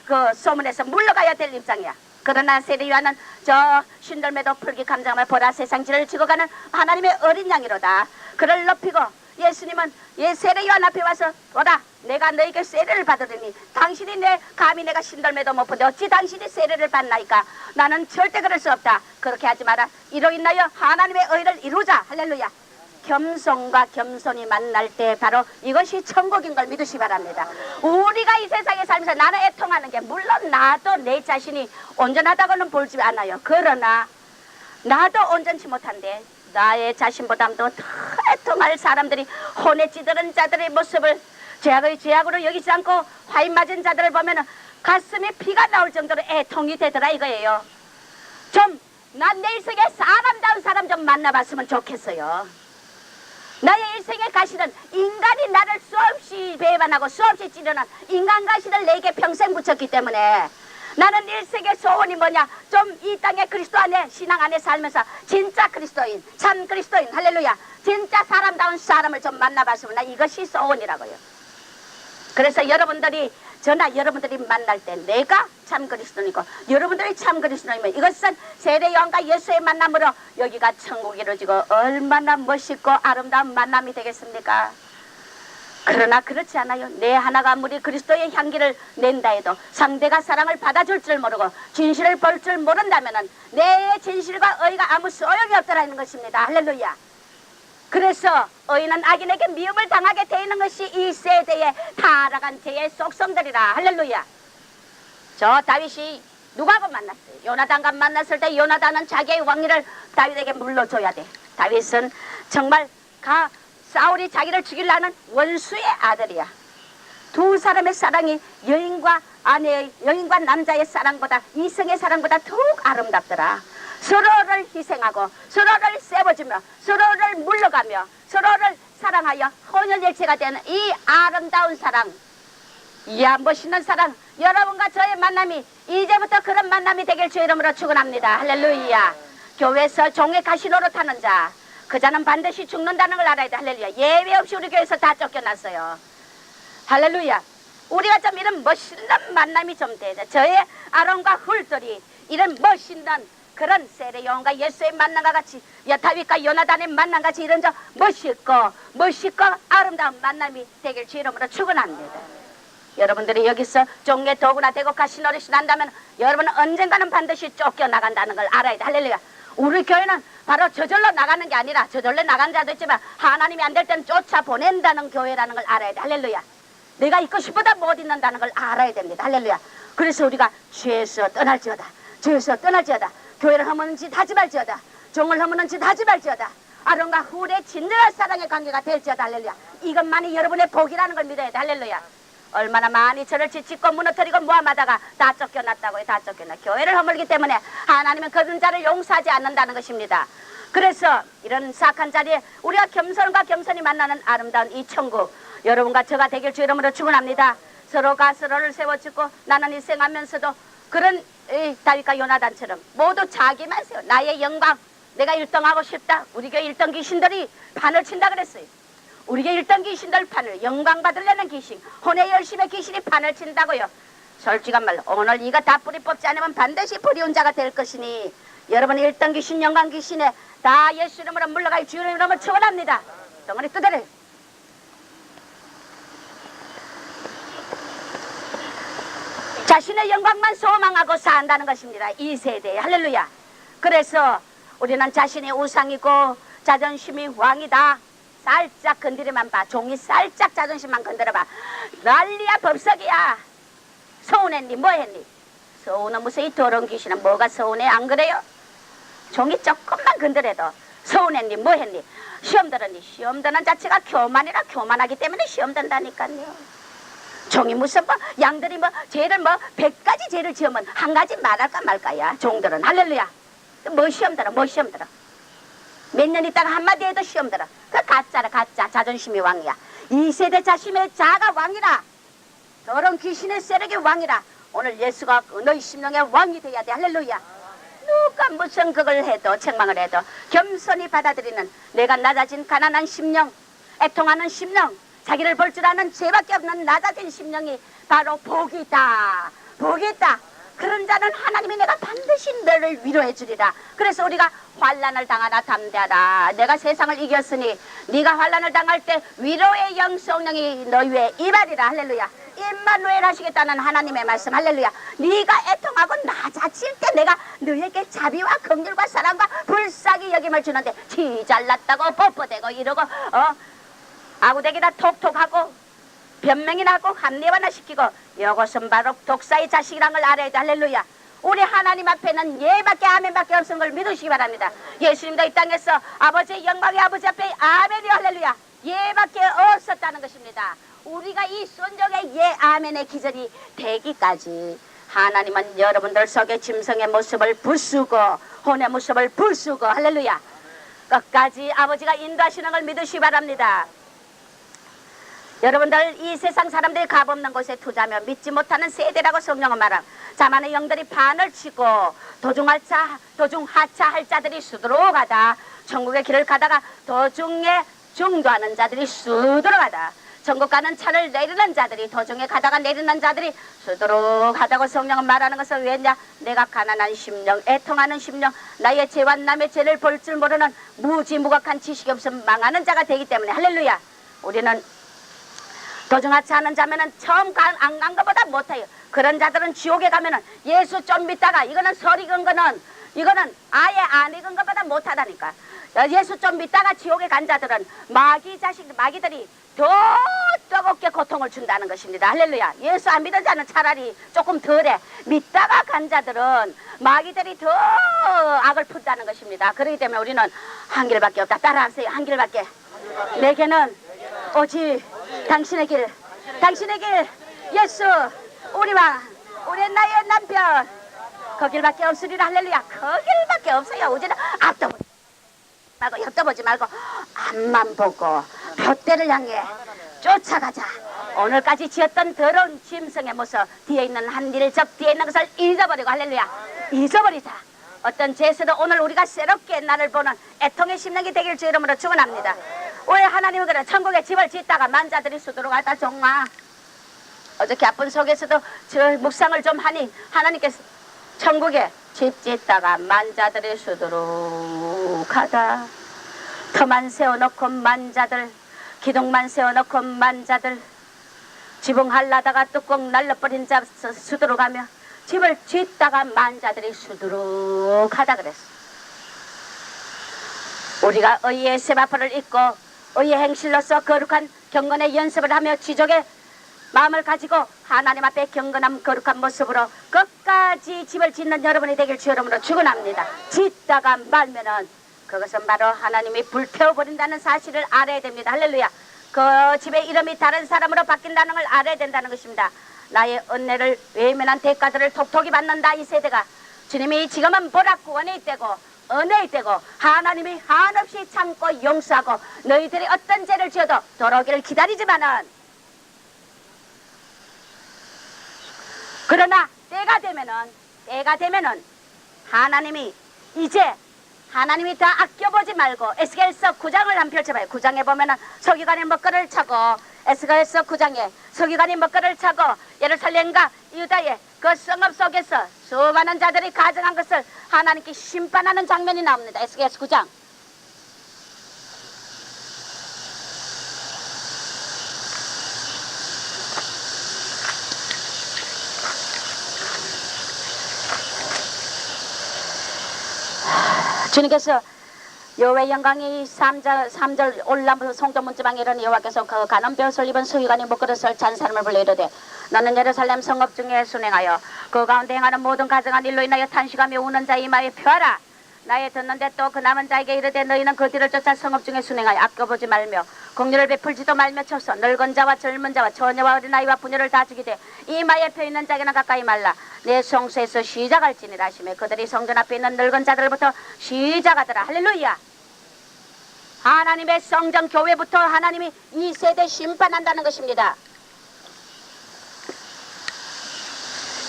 그 소문에서 물러가야 될 입장이야. 그러나 세례 요한은 저 신들매도 풀기 감장을 보라 세상지를 지고 가는 하나님의 어린 양이로다. 그를 높이고 예수님은 세례 요한 앞에 와서 보라 내가 너에게 세례를 받으리니 당신이 감히 내가 신들매도 못 본데 어찌 당신이 세례를 받나이까. 나는 절대 그럴 수 없다. 그렇게 하지 마라. 이로 인하여 하나님의 의를 이루자. 할렐루야. 겸손과 겸손이 만날 때 바로 이것이 천국인 걸 믿으시 바랍니다. 우리가 이 세상에 살면서 나는 애통하는 게 물론 나도 내 자신이 온전하다고는 볼지 않아요. 그러나 나도 온전치 못한데 나의 자신보다도 더 애통할 사람들이 혼에 찌드는 자들의 모습을 죄악으로 여기지 않고 화인 맞은 자들을 보면 가슴에 피가 나올 정도로 애통이 되더라 이거예요. 좀 난 내 일생에 사람다운 사람 좀 만나봤으면 좋겠어요. 나의 일생에 가시는 인간이 나를 수없이 배반하고 수없이 찌르는 인간 가시를 내게 평생 붙였기 때문에 나는 일생의 소원이 뭐냐. 좀 이 땅에 그리스도 안에 신앙 안에 살면서 진짜 그리스도인 참 그리스도인 할렐루야 진짜 사람다운 사람을 좀 만나봤으면 나 이것이 소원이라고요. 그래서 여러분들이 만날 때 내가 참 그리스도니고 여러분들이 참 그리스도이면 이것은 세례 요한과 예수의 만남으로 여기가 천국이 이루어지고 얼마나 멋있고 아름다운 만남이 되겠습니까? 그러나 그렇지 않아요. 내 하나가 아무리 그리스도의 향기를 낸다 해도 상대가 사랑을 받아줄 줄 모르고 진실을 볼 줄 모른다면 내 진실과 의가 아무 소용이 없더라는 것입니다. 할렐루야. 그래서 의인은 악인에게 미움을 당하게 되는 것이 이 세대의 타락한 죄의 속성들이라. 할렐루야. 저 다윗이 누구하고 만났어요? 요나단과 만났을 때 요나단은 자기의 왕위를 다윗에게 물러줘야 돼. 다윗은 정말 사울이 자기를 죽이려는 원수의 아들이야. 두 사람의 사랑이 여인과 남자의 사랑보다 이성의 사랑보다 더욱 아름답더라. 서로를 희생하고 서로를 세워주며 서로를 물러가며 서로를 사랑하여 혼연일체가 되는 이 아름다운 사랑, 이야 멋있는 사랑, 여러분과 저의 만남이 이제부터 그런 만남이 되길 주 이름으로 축원합니다. 할렐루야. 교회에서 종의 가시 노릇하는 자, 그 자는 반드시 죽는다는 걸 알아야 돼. 할렐루야. 예외 없이 우리 교회에서 다 쫓겨났어요. 할렐루야. 우리가 좀 이런 멋있는 만남이 좀 되자. 저의 아론과 훌들이 이런 멋있는 그런 세례 요한과 예수의 만남과 같이 다윗과 요나단의 만남 같이 이런 저 멋있고 아름다운 만남이 되길 주 이름으로 축원합니다. 여러분들이 여기서 종의 도구나 되고 가시 노릇이 난다면 여러분은 언젠가는 반드시 쫓겨나간다는 걸 알아야 돼. 할렐루야. 우리 교회는 바로 저절로 나가는 게 아니라 저절로 나가는 자도 있지만 하나님이 안 될 때는 쫓아보낸다는 교회라는 걸 알아야 돼. 할렐루야. 내가 있고 싶어도 못 있는다는 걸 알아야 됩니다. 할렐루야. 그래서 우리가 죄에서 떠날지어다. 죄에서 떠날지어다. 교회를 허무는 짓 하지 말지어다. 종을 허무는 짓 하지 말지어다. 아론과 훌의 진정한 사랑의 관계가 될지어다. 할렐루야. 이것만이 여러분의 복이라는 걸 믿어야 돼. 할렐루야. 얼마나 많이 저를 지치고 무너뜨리고 모함하다가 다 쫓겨났다고요. 다 쫓겨나. 교회를 허물기 때문에 하나님은 그런 자를 용서하지 않는다는 것입니다. 그래서 이런 사악한 자리에 우리가 겸손과 겸손히 만나는 아름다운 이 천국, 여러분과 저가 되길 주 이름으로 축원합니다. 서로가 서로를 세워주고 나는 희생하면서도 그런 다윗과 요나단처럼 모두 자기만 세워. 나의 영광, 내가 1등하고 싶다. 우리 교회 1등 귀신들이 판을 친다 그랬어요. 우리 교회 1등 귀신들 판을, 영광 받으려는 귀신, 혼의 열심의 귀신이 판을 친다고요. 솔직한 말로 오늘 이거 다 뿌리 뽑지 않으면 반드시 불이운 자가 될 것이니 여러분의 1등 귀신, 영광 귀신에 다 예수 이름으로 물러갈 주 이름으로 축원합니다. 덩어리 뜯어내. 자신의 영광만 소망하고 산다는 것입니다. 이 세대에. 할렐루야. 그래서 우리는 자신의 우상이고 자존심이 왕이다. 살짝 건드리만 봐. 종이 살짝 자존심만 건드려봐. 난리야 법석이야. 서운했니? 뭐 했니? 서운은 무슨 이 더러운 귀신은 뭐가 서운해? 안 그래요? 종이 조금만 건드려도 서운했니? 뭐 했니? 시험 들었니? 시험 드는 자체가 교만이라 교만하기 때문에 시험 든다니까요. 종이 무슨 뭐 양들이 뭐 죄를 뭐 100가지 죄를 지으면 한 가지 말할까 말까야. 종들은. 할렐루야. 뭐 시험 들어? 뭐 시험 들어? 몇 년 있다가 한마디 해도 시험 들어. 그 가짜라. 가짜. 자존심이 왕이야. 이 세대 자신의 자가 왕이라. 더러운 귀신의 세력의 왕이라. 오늘 예수가 너희 심령의 왕이 돼야 돼. 할렐루야. 누가 무슨 그걸 해도 책망을 해도 겸손히 받아들이는 내가 낮아진 가난한 심령, 애통하는 심령, 자기를 볼 줄 아는 죄밖에 없는 낮아진 심령이 바로 복이다. 복이다. 그런 자는 하나님이 내가 반드시 너를 위로해 주리라. 그래서 우리가 환난을 당하나 담대하라. 내가 세상을 이겼으니 네가 환난을 당할 때 위로의 영성령이 너희 위에 임하리라. 할렐루야. 임마누엘 하시겠다는 하나님의 말씀. 할렐루야. 네가 애통하고 낮아질 때 내가 너에게 자비와 긍휼과 사랑과 불쌍히 여김을 주는데 지 잘났다고 뽀뽀대고 이러고 아구대기나 톡톡하고 변명이나 하고 합리화나 시키고 이것은 바로 독사의 자식이란 걸 알아야 돼. 할렐루야. 우리 하나님 앞에는 예밖에 아멘밖에 없는 걸 믿으시기 바랍니다. 예수님도 이 땅에서 아버지의 영광의 아버지 앞에 아멘이요. 할렐루야. 예밖에 없었다는 것입니다. 우리가 이 순종의 예 아멘의 기전이 되기까지 하나님은 여러분들 속에 짐승의 모습을 부수고 혼의 모습을 부수고 할렐루야. 끝까지 아버지가 인도하시는 걸 믿으시기 바랍니다. 여러분들 이 세상 사람들이 값없는 곳에 투자하며 믿지 못하는 세대라고 성령은 말함. 자만의 영들이 판을 치고 도중하차할 자들이 수두로 가다. 천국의 길을 가다가 도중에 중도하는 자들이 수두로 가다. 천국 가는 차를 내리는 자들이 도중에 가다가 내리는 자들이 수두로 가다고 성령은 말하는 것은 왜냐? 내가 가난한 심령, 애통하는 심령, 나의 죄와 남의 죄를 볼 줄 모르는 무지무각한 지식이 없음 망하는 자가 되기 때문에 할렐루야. 우리는 도중하차하는 자면은 처음 안 간 것보다 못해요. 그런 자들은 지옥에 가면은 예수 좀 믿다가 이거는 설 익은 거는 이거는 아예 안 익은 것보다 못하다니까. 예수 좀 믿다가 지옥에 간 자들은 마귀들이 더 뜨겁게 고통을 준다는 것입니다. 할렐루야. 예수 안 믿은 자는 차라리 조금 덜해. 믿다가 간 자들은 마귀들이 더 악을 푼다는 것입니다. 그렇기 때문에 우리는 한 길밖에 없다. 따라하세요. 한 길밖에. 내게는 오직 당신의 길, 당신의 길, 예수, 우리 왕, 우리 나의 남편, 그 길밖에 없으리라. 할렐루야. 그 길밖에 없어요. 우리는 앞도 보지 말고 옆도 보지 말고 앞만 보고 둯대를 향해 쫓아가자. 오늘까지 지었던 더러운 짐승의 모습, 뒤에 있는 한 일, 적 뒤에 있는 것을 잊어버리고 할렐루야. 잊어버리자. 어떤 죄에서도 오늘 우리가 새롭게 나를 보는 애통의 심령이 되길 주 이름으로 축원합니다. 왜 하나님은 그래? 천국에 집을 짓다가 만자들이 수두로 가다 종아. 어저께 아픈 속에서도 저 묵상을 좀 하니 하나님께서 천국에 집 짓다가 만자들이 수두로 가다. 터만 세워놓고 만자들, 기둥만 세워놓고 만자들, 지붕하려다가 뚜껑 날려버린 자 수두로 가며 집을 짓다가 만자들이 수두로 가다 그랬어. 우리가 의의 세마포를 입고 의의 행실로서 거룩한 경건의 연습을 하며 지족의 마음을 가지고 하나님 앞에 경건한 거룩한 모습으로 끝까지 집을 짓는 여러분이 되길 주 이름으로 축원합니다. 짓다가 말면은 그것은 바로 하나님이 불태워버린다는 사실을 알아야 됩니다. 할렐루야. 그 집의 이름이 다른 사람으로 바뀐다는 걸 알아야 된다는 것입니다. 나의 은혜를 외면한 대가들을 톡톡히 받는다. 이 세대가 주님이 지금은 보락 구원에 있대고 은혜에 있대고 하나님이 한없이 참고 용서하고 너희들이 어떤 죄를 지어도 돌아오기를 기다리지만은 그러나 때가 되면은 하나님이 이제 하나님이 다 아껴보지 말고 에스겔서 9장을 한번 펼쳐봐요. 9장에 보면은 서기관이 먹거리를 차고 에스겔서 9장에 서기관이 먹거리를 차고 예루살렘과 유다의 그 성읍 속에서 수많은 자들이 가정한 것을 하나님께 심판하는 장면이 나옵니다. 에스겔서 9장. 주님께서 여호와의 영광이 3절 올라오면서 성도문지방에 이르는 여호와께서 그 가는 벼슬 입은 서기관이 먹그릇을 찬 사람을 불러 이르되 너는 예루살렘 성읍 중에 순행하여 그 가운데 행하는 모든 가정한 일로 인하여 탄식하며 우는 자 이마에 펴라. 나의 듣는데 또 그 남은 자에게 이르되 너희는 그 뒤를 쫓아 성읍 중에 순행하여 아껴보지 말며 공유를 베풀지도 말며 쳐서 늙은 자와 젊은 자와 처녀와 어린아이와 부녀를 다 죽이되 이마에 펴 있는 자에게는 가까이 말라. 내 성소에서 시작할지니라 하시며 그들이 성전 앞에 있는 늙은 자들부터 시작하더라. 할렐루야. 하나님의 성전 교회부터 하나님이 이 세대 심판한다는 것입니다.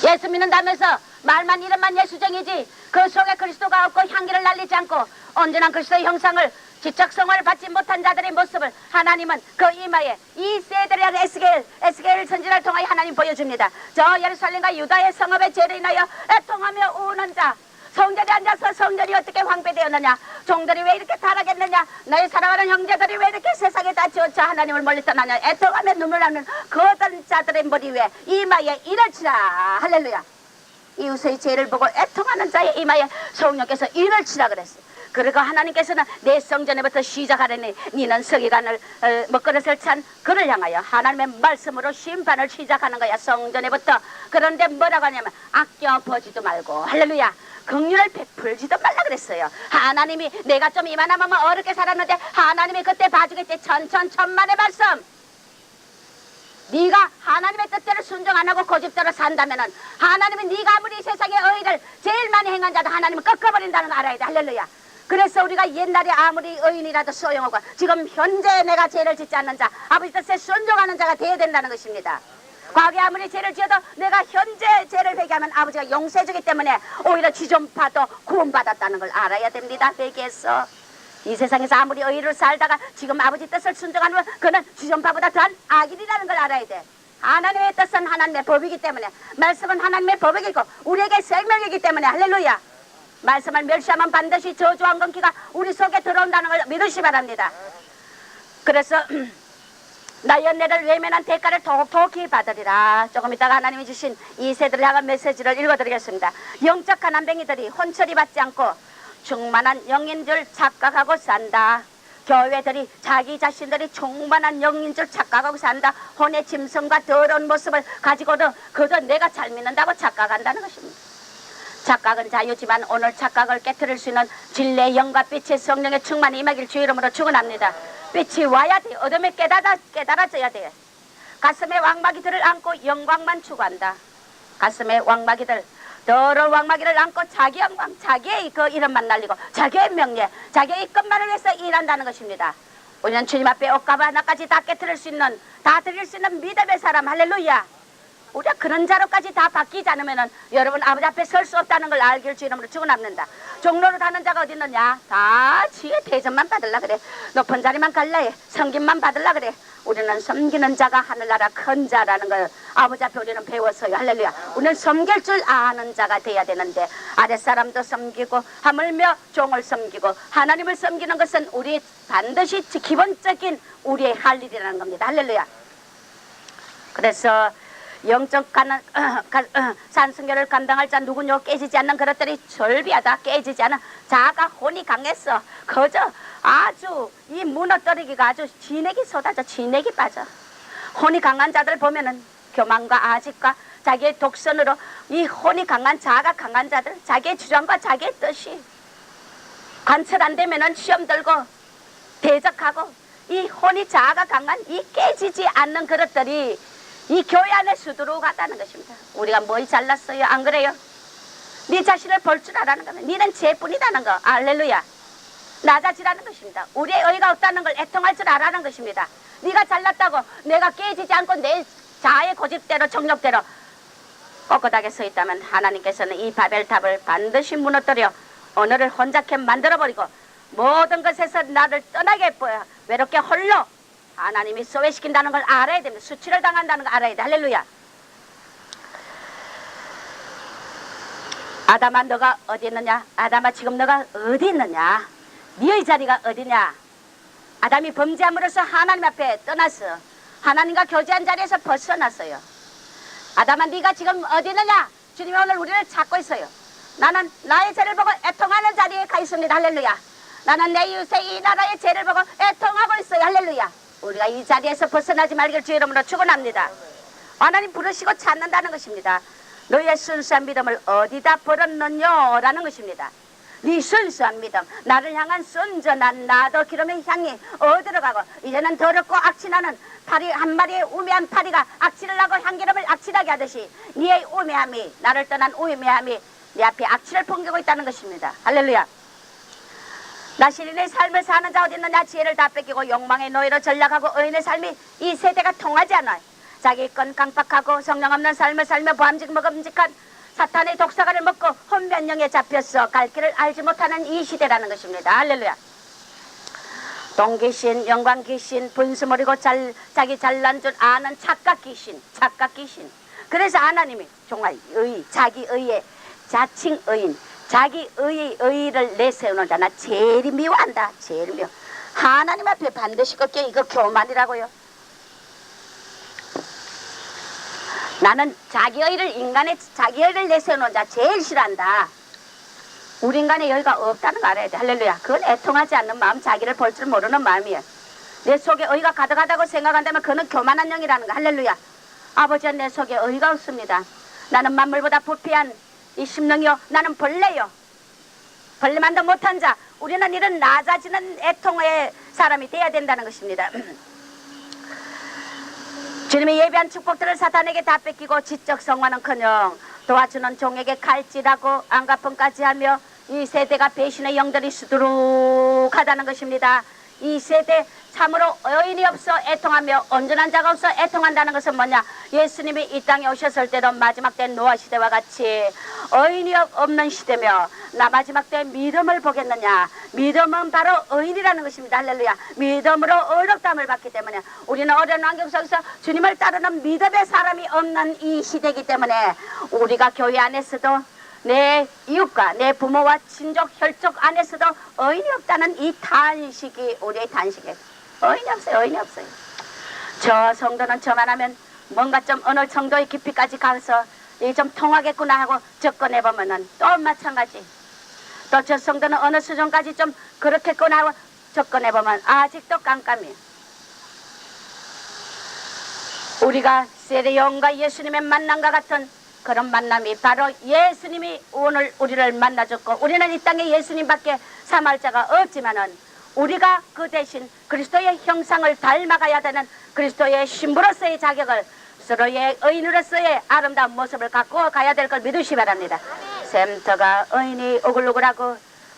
예수 믿는다면서 말만 이름만 예수쟁이지 그 속에 그리스도가 없고 향기를 날리지 않고 언제나 그리스도의 형상을 지적성을 받지 못한 자들의 모습을 하나님은 그 이마에 이 세대를 에스겔 선지자를 통하여 하나님 보여줍니다. 저 예루살렘과 유다의 성읍의 죄를 인하여 애통하며 우는 자 성전에 앉아서 성전이 어떻게 황폐되었느냐 종들이 왜 이렇게 타락했느냐 너의 사랑하는 형제들이 왜 이렇게 세상에 다 지어쳐 하나님을 멀리 떠나냐 애통하며 눈물 나는 그 어떤 자들의 머리 위에 이마에 이를 치라. 할렐루야. 이웃의 죄를 보고 애통하는 자의 이마에 성령께서 이를 치라 그랬어요. 그리고 하나님께서는 내 성전에부터 시작하려니 니는 서기관을 먹그릇을 찬 그를 향하여 하나님의 말씀으로 심판을 시작하는 거야. 성전에부터. 그런데 뭐라고 하냐면 아껴보지도 말고 할렐루야 긍휼을 베풀지도 말라 그랬어요. 하나님이 내가 좀 이만하면 어렵게 살았는데 하나님이 그때 봐주겠지. 천만의 말씀. 네가 하나님의 뜻대로 순종 안 하고 고집대로 산다면은 하나님은 네가 아무리 세상의 의를 제일 많이 행한 자도 하나님은 꺾어버린다는 거 알아야 돼. 할렐루야. 그래서 우리가 옛날에 아무리 의인이라도 소용없고 지금 현재 내가 죄를 짓지 않는 자 아버지 뜻에 순종하는 자가 되어야 된다는 것입니다. 과거에 아무리 죄를 지어도 내가 현재 죄를 회개하면 아버지가 용서해주기 때문에 오히려 지존파도 구원받았다는 걸 알아야 됩니다. 회개해서 이 세상에서 아무리 의를 살다가 지금 아버지 뜻을 순종하면 그는 지존파보다 더한 악인이라는 걸 알아야 돼. 하나님의 뜻은 하나님의 법이기 때문에 말씀은 하나님의 법이고 우리에게 생명이기 때문에 할렐루야. 말씀을 멸시하면 반드시 저주와 엉겅퀴가 우리 속에 들어온다는 걸 믿으시 바랍니다. 그래서 나의 은혜를 외면한 대가를 톡톡히 받으리라. 조금 이따가 하나님이 주신 이 세대를 향한 메시지를 읽어드리겠습니다. 영적 가난뱅이들이 혼처리 받지 않고 충만한 영인 줄 착각하고 산다. 교회들이 자기 자신들이 충만한 영인 줄 착각하고 산다. 혼의 짐승과 더러운 모습을 가지고도 그저 내가 잘 믿는다고 착각한다는 것입니다. 착각은 자유지만 오늘 착각을 깨트릴 수 있는 진리의 영과 빛의 성령의 충만이 임하길 주 이름으로 축원합니다. 빛이 와야 돼. 어둠에 깨달아져야 돼. 가슴에 왕마귀들을 안고 영광만 추구한다. 가슴에 왕마귀들 더러운 왕마귀를 안고 자기 영광 자기의 그 이름만 날리고 자기의 명예 자기의 것만을 위해서 일한다는 것입니다. 우리는 주님 앞에 옷가방 하나까지 다 깨트릴 수 있는 다 드릴 수 있는 믿음의 사람. 할렐루야. 우리가 그런 자로까지 다 바뀌지 않으면은 여러분 아버지 앞에 설 수 없다는 걸 알길 주 이름으로 축원합니다. 종로로 가는 자가 어디 있느냐? 다 지혜 대접만 받으려 그래. 높은 자리만 갈라 해. 섬김만 받으려 그래. 우리는 섬기는 자가 하늘나라 큰 자라는 걸 아버지 앞에 우리는 배웠어요. 할렐루야. 우리는 섬길 줄 아는 자가 돼야 되는데 아랫사람도 섬기고 하물며 종을 섬기고 하나님을 섬기는 것은 우리 반드시 기본적인 우리의 할 일이라는 겁니다. 할렐루야. 그래서 영적 산승결을 감당할 자 누구뇨? 깨지지 않는 그릇들이 절비하다. 깨지지 않은 자가 혼이 강했어. 그저 아주 이 무너뜨리기가 아주 진액이 쏟아져 진액이 빠져. 혼이 강한 자들 보면은 교만과 아집과 자기의 독선으로 이 혼이 강한 자가 강한 자들 자기의 주장과 자기의 뜻이 관철 안 되면은 시험 들고 대적하고 이 혼이 자아가 강한 이 깨지지 않는 그릇들이 이 교회 안에 수두룩하다는 것입니다. 우리가 뭘 잘났어요? 안 그래요? 네 자신을 볼 줄 알아는 거는 니는 죄뿐이다는 거. 알렐루야. 낮아지라는 것입니다. 우리의 의의가 없다는 걸 애통할 줄 알아는 것입니다. 네가 잘났다고 내가 깨지지 않고 내 자아의 고집대로 정력대로 꼿꼿하게 서 있다면 하나님께서는 이 바벨탑을 반드시 무너뜨려 오늘을 혼자케 만들어버리고 모든 것에서 나를 떠나게 해보여 외롭게 홀로 하나님이 소외시킨다는 걸 알아야 됩니다. 수치를 당한다는 걸 알아야 돼. 할렐루야. 아담아 너가 어디 있느냐? 아담아 지금 너가 어디 있느냐? 네의 자리가 어디냐? 아담이 범죄함으로써 하나님 앞에 떠났어. 하나님과 교제한 자리에서 벗어났어요. 아담아 네가 지금 어디 있느냐? 주님이 오늘 우리를 찾고 있어요. 나는 나의 죄를 보고 애통하는 자리에 가 있습니다. 할렐루야. 나는 내 이웃의 이 나라의 죄를 보고 애통하고 있어요. 할렐루야. 우리가 이 자리에서 벗어나지 말기를 주의 이름으로 축원합니다. 하나님 부르시고 찾는다는 것입니다. 너의 순수한 믿음을 어디다 버렸느냐 라는 것입니다. 네 순수한 믿음, 나를 향한 순전한 나도 기름의 향이 어디로 가고 이제는 더럽고 악취나는 파리 한 마리의 우매한 파리가 악취를 나고 향기름을 악취나게 하듯이 네의 우매함이 나를 떠난 우매함이 네 앞에 악취를 풍기고 있다는 것입니다. 할렐루야. 나 시인의 삶을 사는 자 어디 있느냐? 지혜를 다 뺏기고 욕망의 노예로 전락하고 의인의 삶이 이 세대가 통하지 않아요. 자기 건 깡박하고 성령 없는 삶을 살며 보암직먹음직한 사탄의 독사가를 먹고 혼변령에 잡혔어 갈 길을 알지 못하는 이 시대라는 것입니다. 할렐루야. 동귀신, 영광귀신, 분수모리고 자기 잘난 줄 아는 착각귀신. 그래서 하나님이 정말 자기 의의 자칭 의인, 자기 의의를 내세우는 자 나 제일 미워한다. 제일 미워. 하나님 앞에 반드시 꺾여. 이거 교만이라고요. 나는 자기 의의를 내세우는 자 제일 싫어한다. 우리 인간의 여유가 없다는 거 알아야 돼. 할렐루야. 그건 애통하지 않는 마음, 자기를 볼 줄 모르는 마음이에요. 내 속에 의의가 가득하다고 생각한다면 그는 교만한 영이라는 거. 할렐루야. 아버지야 내 속에 의의가 없습니다. 나는 만물보다 부패한 이 심령이요 나는 벌레요. 벌레만도 못한 자. 우리는 이런 낮아지는 애통의 사람이 돼야 된다는 것입니다. 주님이 예비한 축복들을 사탄에게 다 뺏기고 지적 성화는커녕 도와주는 종에게 칼질하고 안갚음까지 하며 이 세대가 배신의 영들이 수두룩하다는 것입니다. 이 세대 참으로 의인이 없어 애통하며 온전한 자가 없어 애통한다는 것은 뭐냐? 예수님이 이 땅에 오셨을 때도 마지막 때 노아 시대와 같이 의인이 없는 시대며 나 마지막 때 믿음을 보겠느냐? 믿음은 바로 의인이라는 것입니다. 할렐루야. 믿음으로 의롭다함을 받기 때문에 우리는 어려운 환경 속에서 주님을 따르는 믿음의 사람이 없는 이 시대이기 때문에 우리가 교회 안에서도 내 이웃과 내 부모와 친족 혈족 안에서도 의인이 없다는 이 단식이 우리의 단식이에요. 의인이 없어요. 저 성도는 저만 하면 뭔가 좀 어느 정도의 깊이까지 가서 이 좀 통하겠구나 하고 접근해보면은 또 마찬가지. 또 저 성도는 어느 수준까지 좀 그렇겠구나 하고 접근해보면 아직도 깜깜해요. 우리가 세례요한과 예수님의 만남과 같은 그런 만남이 바로 예수님이 오늘 우리를 만나줬고 우리는 이 땅에 예수님밖에 삼할 자가 없지만은 우리가 그 대신 그리스도의 형상을 닮아가야 되는 그리스도의 신부로서의 자격을 서로의 의인으로서의 아름다운 모습을 갖고 가야 될 걸 믿으시 바랍니다. 샘터가 의인이 오글오글하고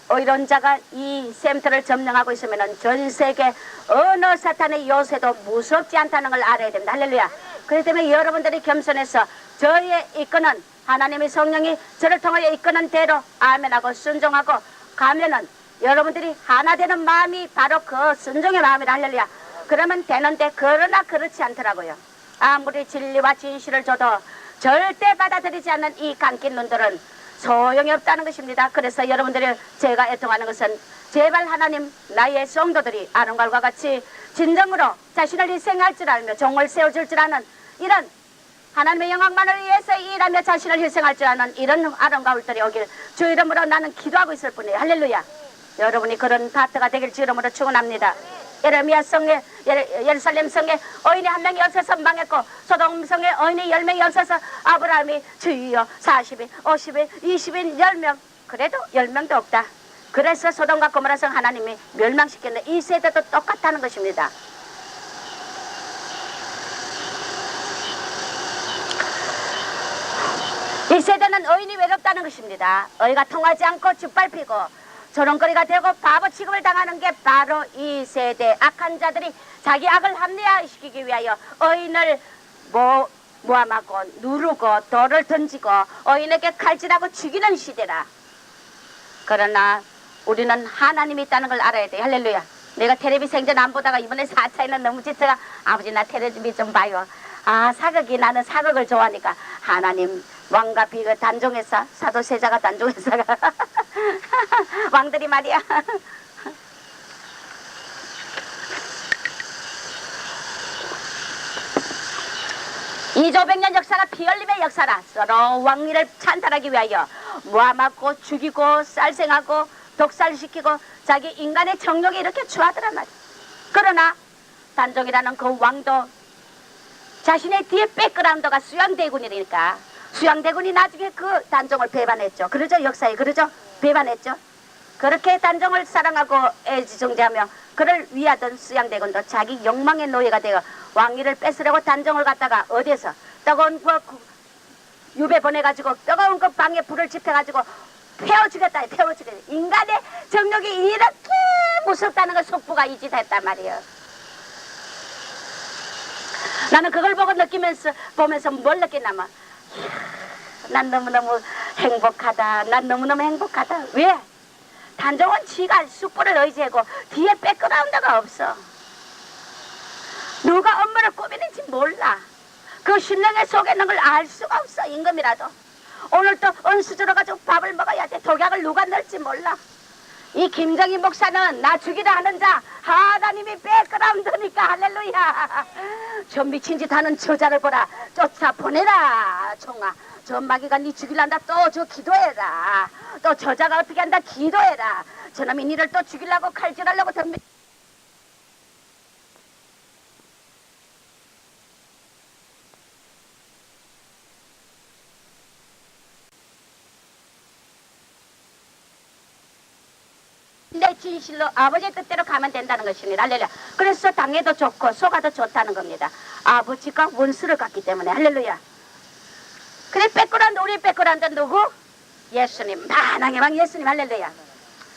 의로운 자가 이 샘터를 점령하고 있으면 전 세계 어느 사탄의 요새도 무섭지 않다는 걸 알아야 됩니다. 할렐루야. 그렇기 때문에 여러분들이 겸손해서 저의 이끄는 하나님의 성령이 저를 통하여 이끄는 대로 아멘하고 순종하고 가면은 여러분들이 하나 되는 마음이 바로 그 순종의 마음이라. 할렐루야. 그러면 되는데 그러나 그렇지 않더라고요. 아무리 진리와 진실을 줘도 절대 받아들이지 않는 이 감긴 눈들은 소용이 없다는 것입니다. 그래서 여러분들이 제가 애통하는 것은 제발 하나님 나의 성도들이 아는 것과 같이 진정으로 자신을 희생할 줄 알며 종을 세워줄 줄 아는 이런 하나님의 영광만을 위해서 일하며 자신을 희생할 줄 아는 이런 아름다울 때이 오길 주 이름으로 나는 기도하고 있을 뿐이에요. 할렐루야. 여러분이 그런 파트가 되길 주 이름으로 축원합니다. 예레미야 성에 예루살렘 성에 어인이 한 명이 없어서 망했고 소돔 성에 어인이 10명이 없어서 아브라함이 주여 40인 50인 20인 10명 그래도 10명도 없다. 그래서 소돔과 고모라 성 하나님이 멸망시켰는데 이 세대도 똑같다는 것입니다. 이 세대는 어인이 외롭다는 것입니다. 어이가 통하지 않고 짓밟히고 조롱거리가 되고 바보 취급을 당하는 게 바로 이 세대 악한 자들이 자기 악을 합리화시키기 위하여 어인을 모함하고 누르고 돌을 던지고 어인에게 칼질하고 죽이는 시대라. 그러나 우리는 하나님이 있다는 걸 알아야 돼. 할렐루야. 내가 텔레비 생전 안 보다가 이번에 4차에는 너무 지쳐가 아버지 나 텔레비 좀 봐요. 아 사극이 나는 사극을 좋아하니까 하나님 왕과 비가 단종했어. 사도세자가 단종했어가 왕들이 말이야. 이조백년 역사가 피흘림의 역사라. 서로 왕위를 찬탈하기 위하여 모함하고 죽이고 쌀생하고 독살시키고 자기 인간의 정욕에 이렇게 추하더란 말이야. 그러나 단종이라는 그 왕도 자신의 뒤에 백그라운드가 수양대군이니까 수양대군이 나중에 그 단종을 배반했죠. 그러죠. 역사에 그러죠. 배반했죠. 그렇게 단종을 사랑하고 애지중지하며 그를 위하던 수양대군도 자기 욕망의 노예가 되어 왕위를 뺏으려고 단종을 갖다가 어디에서 뜨거운 그 유배 보내가지고 뜨거운 그 방에 불을 지펴가지고 태워 죽였다. 태워 죽였다. 인간의 정욕이 이렇게 무섭다는 걸 속부가 이짓했단 말이에요. 나는 그걸 보고 보면서 뭘 느끼냐면 난 너무너무 행복하다. 난 너무너무 행복하다. 왜? 단종은 지가 숯불을 의지하고 뒤에 백그라운드가 없어. 누가 업무를 꾸미는지 몰라. 그 신령의 속에 있는 걸 알 수가 없어. 임금이라도 오늘 또 은수 들어가지고 밥을 먹어야 돼. 독약을 누가 넣을지 몰라. 이 김정희 목사는 나 죽이라 하는 자 하나님이 백그라운드니까 할렐루야. 저 미친 짓 하는 저자를 보라. 쫓아 보내라. 총아 저 마귀가 니 죽이란다. 또 저 기도해라. 또 저자가 어떻게 한다. 기도해라. 저놈이 니를 또 죽이려고 칼질하려고 덤비 내 진실로 아버지의 뜻대로 가면 된다는 것입니다. 할렐루야. 그래서 당에도 좋고 속아도 좋다는 겁니다. 아버지가 원수를 갖기 때문에 할렐루야. 그래 백그라운드 우리 백그라운드 누구? 예수님. 만왕의 왕 예수님. 할렐루야.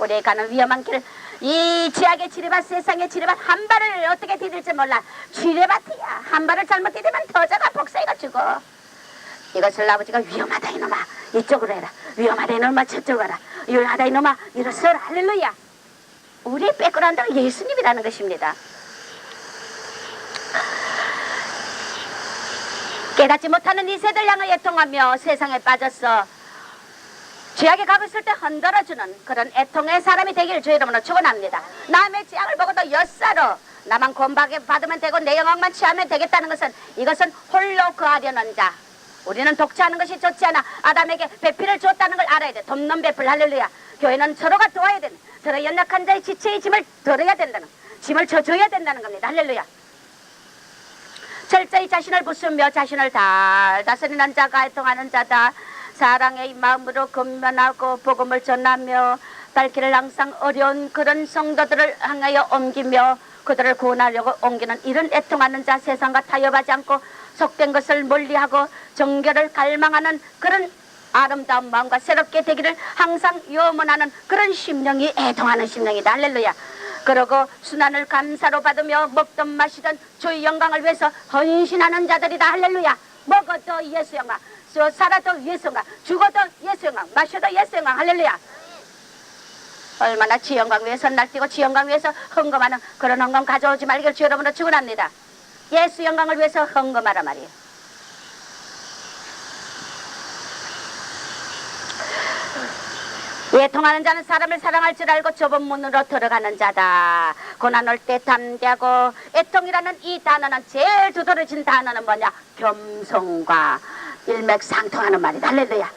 우리 가는 위험한 길을 이 지하게 지뢰밭 세상에 지뢰밭 한 발을 어떻게 디딜지 몰라. 지뢰밭이야. 한 발을 잘못 디디면 더자가 복사이가 죽어. 이것을 아버지가 위험하다 이놈아 이쪽으로 해라. 위험하다 이놈아 저쪽으로 해라. 위험하다 이놈아 이리 서라. 할렐루야. 우리 백그라운드가 예수님이라는 것입니다. 깨닫지 못하는 이 세대를 향하여 애통하며 세상에 빠져서 죄악에 가봤을 때 흔들어주는 그런 애통의 사람이 되기를 주의 이름으로 축원합니다. 남의 죄악을 보고도 엿사로 나만 권박에 받으면 되고 내 영광만 취하면 되겠다는 것은 이것은 홀로 거하려는 자. 우리는 독차하는 것이 좋지 않아. 아담에게 배필을 줬다는 걸 알아야 돼. 돕는 배필. 할렐루야. 교회는 서로가 도와야 되는, 서로 연약한 자의 지체의 짐을 덜어야 된다는, 짐을 져줘야 된다는 겁니다. 할렐루야. 철저히 자신을 부수며 자신을 잘 다스리는 자가 애통하는 자다. 사랑의 마음으로 근면하고 복음을 전하며 갈 길을 항상 어려운 그런 성도들을 향하여 옮기며 그들을 구원하려고 옮기는 이런 애통하는 자, 세상과 타협하지 않고 속된 것을 멀리하고 정결을 갈망하는 그런 아름다운 마음과 새롭게 되기를 항상 염원하는 그런 심령이 애통하는 심령이다. 할렐루야. 그러고 순환을 감사로 받으며 먹던 마시던 주의 영광을 위해서 헌신하는 자들이다. 할렐루야. 먹어도 예수 영광, 살아도 예수 영광, 죽어도 예수 영광, 마셔도 예수 영광. 할렐루야. 얼마나 지 영광 위해서 날뛰고 지 영광 위해서 헌금하는 그런 헌금 가져오지 말기를 주 여러분으로 축원합니다. 예수 영광을 위해서 헌금하라 말이에요. 애통하는 자는 사람을 사랑할 줄 알고 좁은 문으로 들어가는 자다. 고난 올 때 담대하고. 애통이라는 이 단어는 제일 두드러진 단어는 뭐냐? 겸손과 일맥상통하는 말이다. 할렐루야.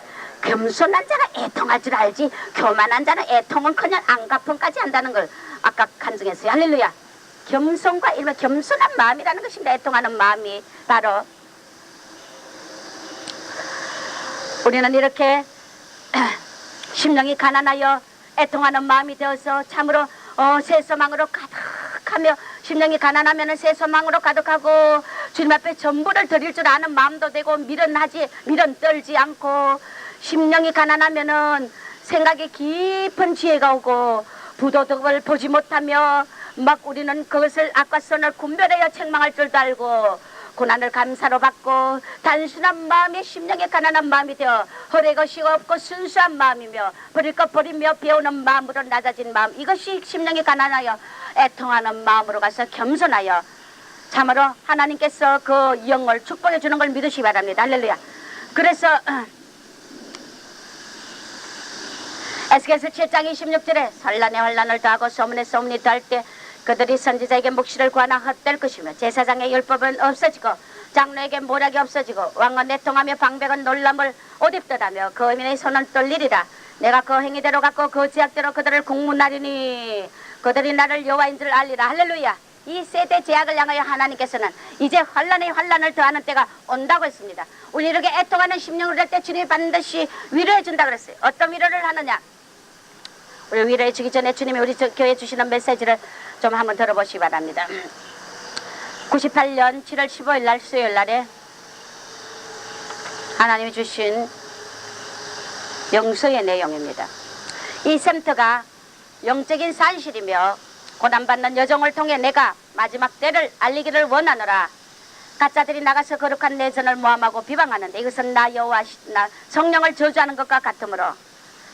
겸손한 자가 애통할 줄 알지 교만한 자는 애통은커녕 안갚음까지 한다는 걸 아까 간증했어요. 할렐루야. 겸손과 일반 겸손한 마음이라는 것입니다. 애통하는 마음이 바로 우리는 이렇게 심령이 가난하여 애통하는 마음이 되어서 참으로 새소망으로 가득하며 심령이 가난하면 새소망으로 가득하고 주님 앞에 전부를 드릴 줄 아는 마음도 되고 미련 떨지 않고 심령이 가난하면은 생각에 깊은 지혜가 오고 부도덕을 보지 못하며 막 우리는 그것을 악과 선을 분별하여 책망할 줄도 알고 고난을 감사로 받고 단순한 마음이 심령에 가난한 마음이 되어 허례 것이 없고 순수한 마음이며 버릴 것 버리며 배우는 마음으로 낮아진 마음 이것이 심령이 가난하여 애통하는 마음으로 가서 겸손하여 참으로 하나님께서 그 영을 축복해 주는 걸 믿으시기 바랍니다. 할렐루야. 그래서 에스겔서 7장 26절에 산란에 환란을 더하고 소문에 소문이 더할 때 그들이 선지자에게 묵시를 구하나 헛될 것이며 제사장의 율법은 없어지고 장로에게 모략이 없어지고 왕은 애통하며 방백은 놀람을 옷 입듯하며 그 의민의 손은 떨리리라. 내가 그 행위대로 갖고 그 제약대로 그들을 국문하리니 그들이 나를 여호와인 줄 알리라. 할렐루야. 이 세대 제약을 향하여 하나님께서는 이제 환란을 더하는 때가 온다고 했습니다. 우리 이렇게 애통하는 심령을 할 때 주님이 반드시 위로해 준다 그랬어요. 어떤 위로를 하느냐. 우리 위로해 주기 전에 주님이 우리 교회에 주시는 메시지를 좀 한번 들어보시기 바랍니다. 98년 7월 15일 날 수요일 날에 하나님이 주신 영서의 내용입니다. 이 센터가 영적인 산실이며 고난받는 여정을 통해 내가 마지막 때를 알리기를 원하노라. 가짜들이 나가서 거룩한 내전을 모함하고 비방하는데 이것은 나 여호와 나 성령을 저주하는 것과 같으므로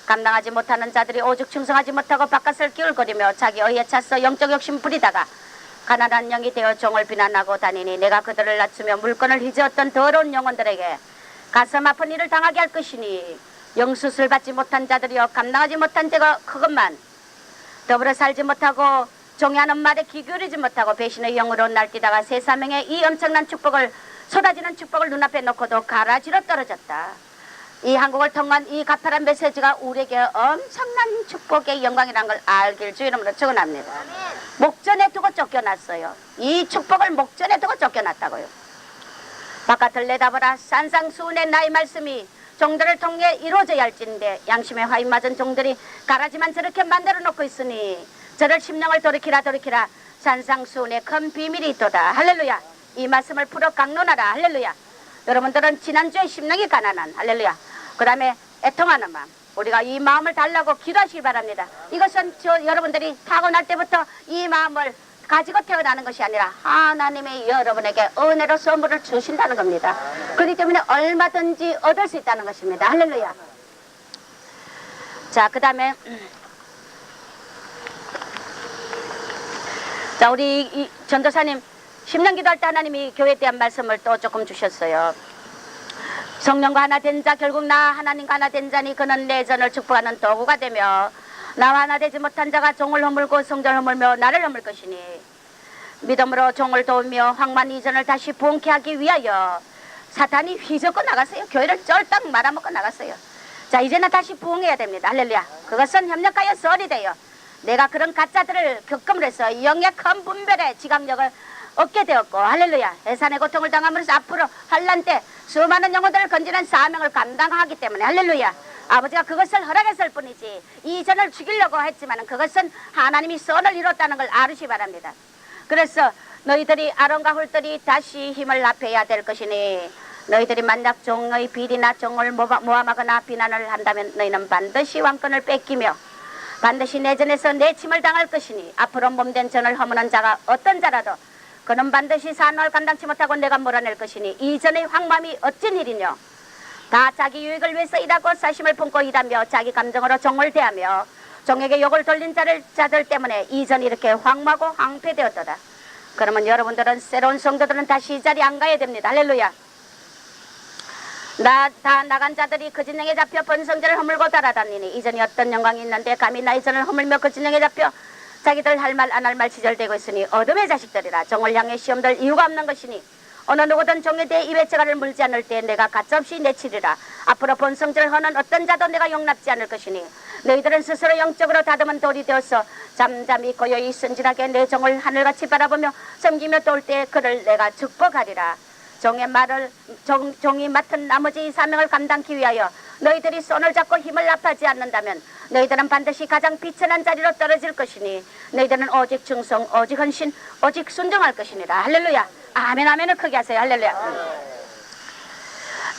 감당하지 못하는 자들이 오죽 충성하지 못하고 바깥을 기울거리며 자기 의에 차서 영적 욕심 부리다가 가난한 영이 되어 종을 비난하고 다니니 내가 그들을 낮추며 물건을 휘저었던 더러운 영혼들에게 가슴 아픈 일을 당하게 할 것이니 영수술 받지 못한 자들이여 감당하지 못한 죄가 그것만 더불어 살지 못하고 종이하는 말에 귀 기울이지 못하고 배신의 영으로 날뛰다가 새 사명의 이 엄청난 축복을 쏟아지는 축복을 눈앞에 놓고도 가라지로 떨어졌다. 이 한국을 통한 이 가파란 메시지가 우리에게 엄청난 축복의 영광이라는 걸 알길 주 이름으로 축원합니다. 목전에 두고 쫓겨났어요. 이 축복을 목전에 두고 쫓겨났다고요. 바깥을 내다보라. 산상수훈의 나의 말씀이 종들을 통해 이루어져야 할진데 양심의 화인 맞은 종들이 가라지만 저렇게 만들어 놓고 있으니 저를 심령을 돌이키라 산상수훈의 큰 비밀이 있도다. 할렐루야. 이 말씀을 풀어 강론하라. 할렐루야. 여러분들은 지난주에 심령이 가난한 할렐루야. 그 다음에 애통하는 마음 우리가 이 마음을 달라고 기도하시기 바랍니다. 이것은 여러분들이 타고날 때부터 이 마음을 가지고 태어나는 것이 아니라 하나님이 여러분에게 은혜로 선물을 주신다는 겁니다. 그렇기 때문에 얼마든지 얻을 수 있다는 것입니다. 할렐루야. 자, 그 다음에 자, 우리 이 전도사님 심령 기도할 때 하나님이 교회에 대한 말씀을 또 조금 주셨어요. 성령과 하나 된 자 결국 나 하나님과 하나 된 자니 그는 내전을 축복하는 도구가 되며 나와 하나 되지 못한 자가 종을 허물고 성전을 허물며 나를 허물 것이니 믿음으로 종을 도우며 황만 이전을 다시 부흥케 하기 위하여 사탄이 휘젓고 나갔어요. 교회를 쫄딱 말아먹고 나갔어요. 자, 이제는 다시 부흥해야 됩니다. 할렐루야. 그것은 협력하여 설이 되어 내가 그런 가짜들을 겪음으로 해서 영의 큰 분별의 지각력을 얻게 되었고 할렐루야. 해산의 고통을 당함으로써 앞으로 환난 때 수많은 영혼들을 건지는 사명을 감당하기 때문에 할렐루야. 아버지가 그것을 허락했을 뿐이지 이전을 죽이려고 했지만 그것은 하나님이 선을 이뤘다는 걸 알으시 바랍니다. 그래서 너희들이 아론과 홀들이 다시 힘을 합해야 될 것이니 너희들이 만약 종의 비리나 종을 모함하거나 비난을 한다면 너희는 반드시 왕권을 뺏기며 반드시 내전에서 내침을 당할 것이니 앞으로 몸된 전을 허무는 자가 어떤 자라도 그는 반드시 산을 감당치 못하고 내가 몰아낼 것이니 이전의 황망이 어쩐 일이뇨. 다 자기 유익을 위해서 일하고 사심을 품고 일하며 자기 감정으로 종을 대하며 종에게 욕을 돌린 자들 때문에 이전이 이렇게 황망하고 황폐되었도다. 그러면 여러분들은 새로운 성도들은 다시 이 자리에 안 가야 됩니다. 할렐루야. 다 나간 자들이 그 진영에 잡혀 번성전을 허물고 달아다니니 이전이 어떤 영광이 있는데 감히 나 이전을 허물며 그 진영에 잡혀 자기들 할 말 안 할 말 지절되고 있으니 어둠의 자식들이라. 종을 향해 시험될 이유가 없는 것이니 어느 누구든 종에 대해 입에 재갈을 물지 않을 때 내가 가짜없이 내치리라. 앞으로 본성질을 하는 어떤 자도 내가 용납지 않을 것이니 너희들은 스스로 영적으로 다듬은 돌이 되어서 잠잠히 고요히 순진하게 내 종을 하늘같이 바라보며 섬기며 돌 때 그를 내가 축복하리라. 종이 맡은 나머지 사명을 감당하기 위하여 너희들이 손을 잡고 힘을 합하지 않는다면 너희들은 반드시 가장 비천한 자리로 떨어질 것이니 너희들은 오직 충성, 오직 헌신, 오직 순종할 것이니라. 할렐루야. 아멘. 아멘을 크게 하세요. 할렐루야.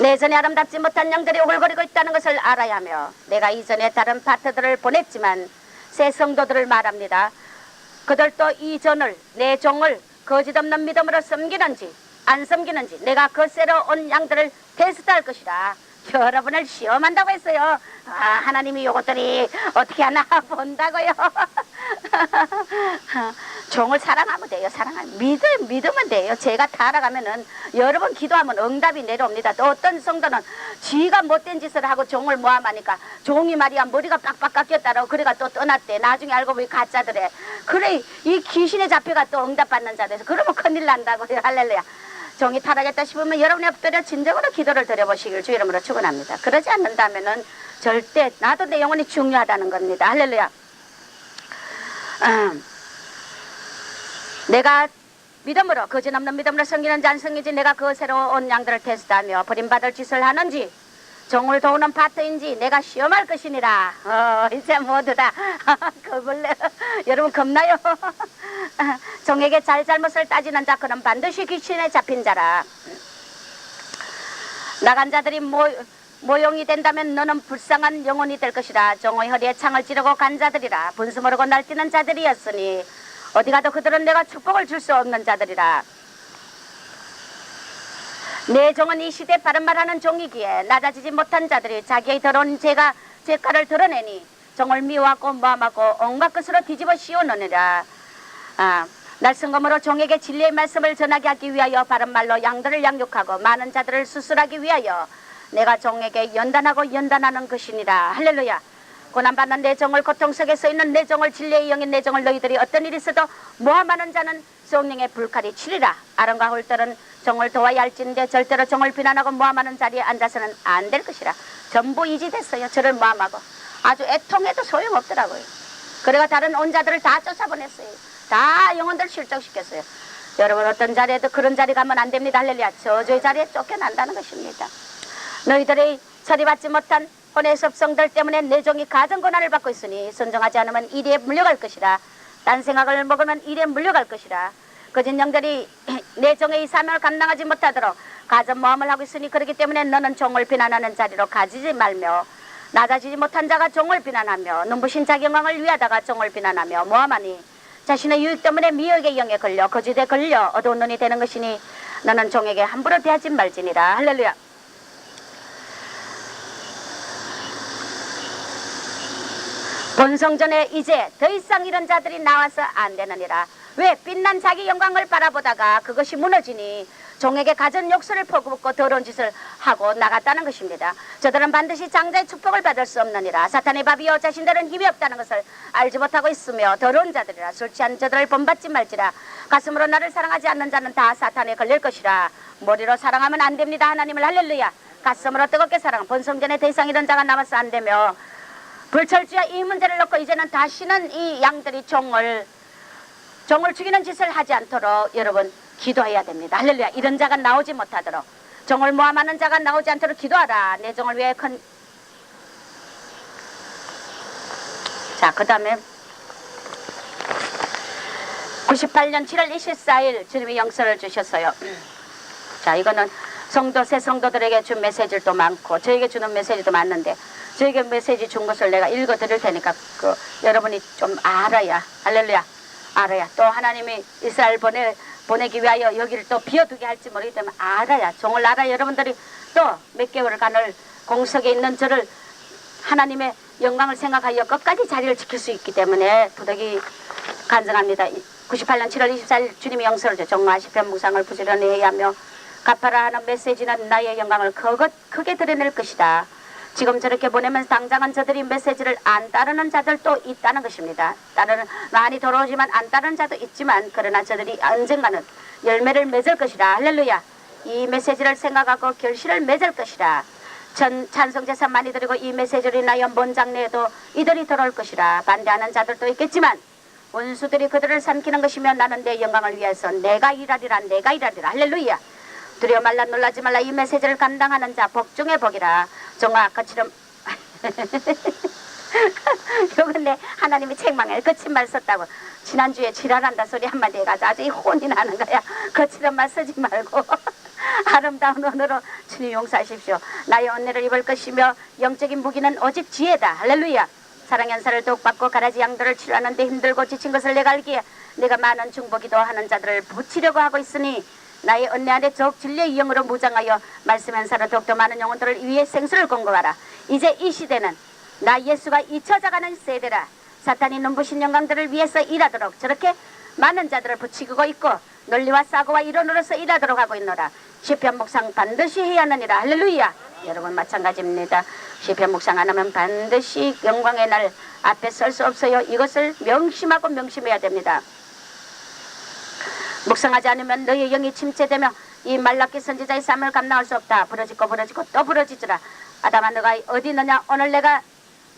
내전에 아름답지 못한 양들이 오글거리고 있다는 것을 알아야 하며 내가 이전에 다른 파트들을 보냈지만 새 성도들을 말합니다. 그들도 이전을 내 종을 거짓없는 믿음으로 섬기는지 안 섬기는지 내가 그 새로 온 양들을 테스트할 것이라. 여러분을 시험한다고 했어요. 하나님이 요것들이 어떻게 하나 본다고요. 종을 사랑하면 돼요. 믿으면 돼요. 제가 다 알아가면은 여러분 기도하면 응답이 내려옵니다. 또 어떤 성도는 지가 못된 짓을 하고 종을 모함하니까 종이 말이야 머리가 빡빡 깎였다라고 그래가 또 떠났대. 나중에 알고 보니 가짜더래. 그래 이 귀신에 잡혀가 또 응답받는 자 돼서 그러면 큰일 난다고요. 할렐루야. 종이 타락했다 싶으면 여러분이 엎드려 진정으로 기도를 드려보시길 주 이름으로 축원합니다. 그러지 않는다면은 절대 나도 내 영혼이 중요하다는 겁니다. 할렐루야. 내가 믿음으로 거짓없는 믿음으로 섬기는지 안 섬기는지 내가 그 새로 온 양들을 테스트하며 버림받을 짓을 하는지 종을 도우는 파트인지 내가 시험할 것이니라. 이제 모두 다 겁을래. 여러분 겁나요? 종에게 잘잘못을 따지는 자 그는 반드시 귀신에 잡힌 자라. 나간 자들이 모용이 된다면 너는 불쌍한 영혼이 될 것이라. 종의 허리에 창을 찌르고 간 자들이라. 분수 모르고 날뛰는 자들이었으니 어디 가도 그들은 내가 축복을 줄 수 없는 자들이라. 내 종은 이 시대에 바른 말하는 종이기에 낮아지지 못한 자들이 자기의 더러운 죄가를 드러내니 종을 미워하고 모함하고 온갖 것으로 뒤집어 씌우느니라. 날성검으로 종에게 진리의 말씀을 전하게 하기 위하여 바른 말로 양들을 양육하고 많은 자들을 수술하기 위하여 내가 종에게 연단하는 것이니라. 할렐루야. 고난받는 내 종을 고통 속에 서 있는 내 종을 진리의 영인 내 종을 너희들이 어떤 일이 있어도 모함하는 자는 성령의 불칼이 치리라. 아론과 홀들은 종을 도와야 할진데 절대로 종을 비난하고 모함하는 자리에 앉아서는 안 될 것이라. 전부 이지됐어요. 저를 모함하고 아주 애통해도 소용없더라고요. 그래가 다른 온 자들을 다 쫓아보냈어요. 다 영혼들 실족시켰어요. 여러분 어떤 자리에도 그런 자리 가면 안 됩니다. 할렐루야. 저주의 자리에 쫓겨난다는 것입니다. 너희들이 처리받지 못한 혼의 섭성들 때문에 내 종이 가정 고난을 받고 있으니 순종하지 않으면 이리에 물려갈 것이라. 딴 생각을 먹으면 이리에 물려갈 것이라. 거짓 영들이 내 종의 이 사명을 감당하지 못하도록 가전 모함을 하고 있으니 그렇기 때문에 너는 종을 비난하는 자리로 가지지 말며 낮아지지 못한 자가 종을 비난하며 눈부신 자기 영광을 위하다가 종을 비난하며 모함하니 자신의 유익 때문에 미혹의 영에 걸려 거짓에 걸려 어두운 눈이 되는 것이니 너는 종에게 함부로 대하지 말지니라. 할렐루야. 본성전에 이제 더 이상 이런 자들이 나와서 안 되느니라. 왜? 빛난 자기 영광을 바라보다가 그것이 무너지니 종에게 가진 욕설을 퍼붓고 더러운 짓을 하고 나갔다는 것입니다. 저들은 반드시 장자의 축복을 받을 수 없느니라. 사탄의 밥이요 자신들은 힘이 없다는 것을 알지 못하고 있으며 더러운 자들이라. 술 취한 저들을 본받지 말지라. 가슴으로 나를 사랑하지 않는 자는 다 사탄에 걸릴 것이라. 머리로 사랑하면 안 됩니다. 하나님을. 할렐루야. 가슴으로 뜨겁게 사랑. 본성전에 더 이상 이런 자가 남아서 안 되며 불철주야 이 문제를 놓고 이제는 다시는 이 양들이 종을 죽이는 짓을 하지 않도록 여러분 기도해야 됩니다. 할렐루야. 이런 자가 나오지 못하도록 종을 모함하는 자가 나오지 않도록 기도하라. 내 종을 위해 자, 그 다음에 98년 7월 24일 주님이 영서를 주셨어요. 자, 이거는 새 성도들에게 준 메시지도 많고 저에게 주는 메시지도 많은데 저에게 메시지 준 것을 내가 읽어 드릴 테니까 여러분이 좀 알아야. 할렐루야. 알아야. 또 하나님이 이스라엘 보내기 위하여 여기를 또 비워두게 할지 모르기 때문에 알아야. 종을 알아야 여러분들이 또 몇 개월간을 공석에 있는 저를 하나님의 영광을 생각하여 끝까지 자리를 지킬 수 있기 때문에 부득이 간증합니다. 98년 7월 24일 주님이 영서를 줘. 종과 시편 묵상을 부지런히 해야 하며 갚아라 하는 메시지는 나의 영광을 크게 드러낼 것이다. 지금 저렇게 보내면 당장은 저들이 메시지를 안 따르는 자들도 있다는 것입니다. 많이 돌아오지만 안 따르는 자도 있지만 그러나 저들이 언젠가는 열매를 맺을 것이라. 할렐루야. 이 메시지를 생각하고 결실을 맺을 것이라. 찬송 제사 많이 드리고 이 메시지를 인하여 먼 장래에도 이들이 돌아올 것이라. 반대하는 자들도 있겠지만 원수들이 그들을 삼키는 것이며 나는 내 영광을 위해서 내가 일하리라. 할렐루야. 두려워 말라 놀라지 말라. 이 메시지를 감당하는 자 복중의 복이라. 정말 아까처럼 요건 내 하나님이 책망에 거친 말 썼다고 지난주에 지랄한다 소리 한마디 해가지고 아주 이 혼이 나는 거야. 거칠은 말 쓰지 말고 아름다운 언어로 주님 용서하십시오. 나의 은혜를 입을 것이며 영적인 무기는 오직 지혜다. 할렐루야. 사랑 연사를 더욱 받고 가라지 양들을 치료하는데 힘들고 지친 것을 내가 알기에 내가 많은 중보기도 하는 자들을 붙이려고 하고 있으니 나의 은혜 안에 더욱 진리의 영으로 무장하여 말씀 연사로 더욱더 많은 영혼들을 위해 생수를 공급하라. 이제 이 시대는 나 예수가 잊혀져가는 세대라. 사탄이 눈부신 영광들을 위해서 일하도록 저렇게 많은 자들을 붙이고 있고 논리와 사고와 이론으로서 일하도록 하고 있노라. 시편 묵상 반드시 해야 하느니라. 할렐루야. 여러분 마찬가지입니다. 시편 묵상 안 하면 반드시 영광의 날 앞에 설 수 없어요. 이것을 명심하고 명심해야 됩니다. 묵상하지 않으면 너의 영이 침체되며 이 말라기 선지자의 삶을 감당할 수 없다. 부러지고 또 부러지더라. 아담아 너가 어디 있느냐. 오늘 내가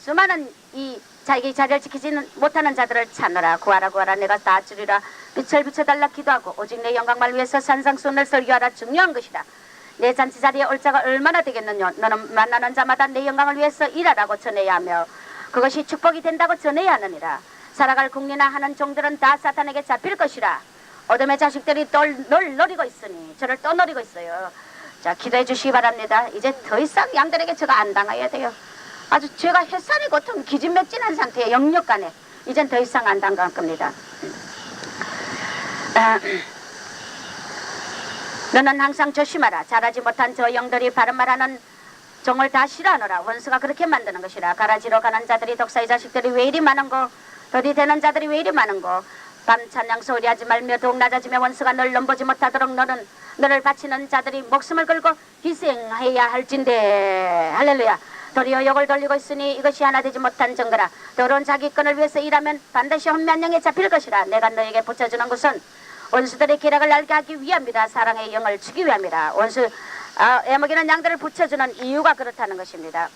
수많은 이 자기 자리를 지키지 못하는 자들을 찾느라. 구하라 내가 다 주리라. 빛을 비춰달라 기도하고 오직 내 영광을 위해서 산상수훈을 설교하라. 중요한 것이다. 내 잔치 자리에 올 자가 얼마나 되겠느냐. 너는 만나는 자마다 내 영광을 위해서 일하라고 전해야 하며 그것이 축복이 된다고 전해야 하느니라. 살아갈 국리나 하는 종들은 다 사탄에게 잡힐 것이라. 어둠의 자식들이 널 노리고 있으니 저를 또 노리고 있어요. 자, 기도해 주시기 바랍니다. 이제 더 이상 양들에게 제가 안 당해야 돼요. 아주 제가 햇살이 고통 기진맥진한 상태에 영역간에 이젠 더 이상 안 당할 겁니다. 너는 항상 조심하라. 잘하지 못한 저 영들이 바른 말하는 종을 다 싫어하노라. 원수가 그렇게 만드는 것이라. 가라지로 가는 자들이 독사의 자식들이 왜 이리 많은고 더디 되는 자들이 왜 이리 많은고 밤 찬양 소리 하지 말며 더욱 낮아지며 원수가 널 넘보지 못하도록 너를 바치는 자들이 목숨을 걸고 희생해야 할진대. 할렐루야. 도리어 욕을 돌리고 있으니 이것이 하나 되지 못한 증거라. 더러운 자기권을 위해서 일하면 반드시 혼미한 영에 잡힐 것이라. 내가 너에게 붙여주는 것은 원수들의 기락을 알게 하기 위함이다. 사랑의 영을 주기 위함이라. 애먹이는 양들을 붙여주는 이유가 그렇다는 것입니다.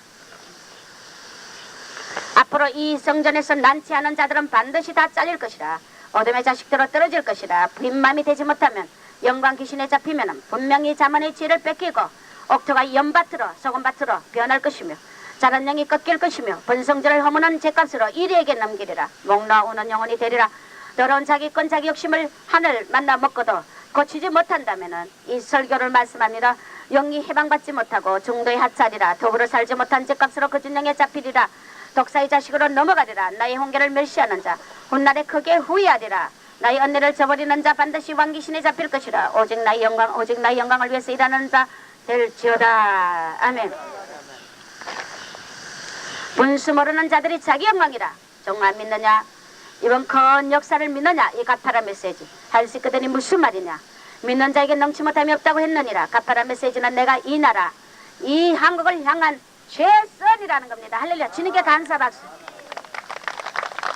앞으로 이 성전에서 난치하는 자들은 반드시 다 잘릴 것이라. 어둠의 자식들로 떨어질 것이라. 빈맘이 되지 못하면 영광 귀신에 잡히면 분명히 자문의 지혜를 뺏기고 옥토가 연밭으로 소금밭으로 변할 것이며 자란 영이 꺾일 것이며 번성절을 허무는 죄값으로 이리에게 넘기리라. 목 나오는 영혼이 되리라. 더러운 자기권 자기 욕심을 하늘 만나 먹고도 고치지 못한다면 이 설교를 말씀합니다. 영이 해방받지 못하고 중도의 하찮이라. 더불어 살지 못한 죄값으로 거짓 영에 잡히리라. 독사의 자식으로 넘어가리라. 나의 홍계를 멸시하는 자 훗날에 크게 후회하리라. 나의 은혜를 저버리는 자 반드시 왕귀신에 잡힐 것이라. 오직 나의 영광을 위해서 일하는 자 될지어다. 아멘. 분수 모르는 자들이 자기 영광이라. 정말 믿느냐? 이번 큰 역사를 믿느냐? 이 가파라 메시지 할 수 있거든이 무슨 말이냐? 믿는 자에게 넘치 못함이 없다고 했느니라. 가파라 메시지는 내가 이 나라 이 한국을 향한 최선이라는 겁니다. 할렐루야. 주님께 감사 박수.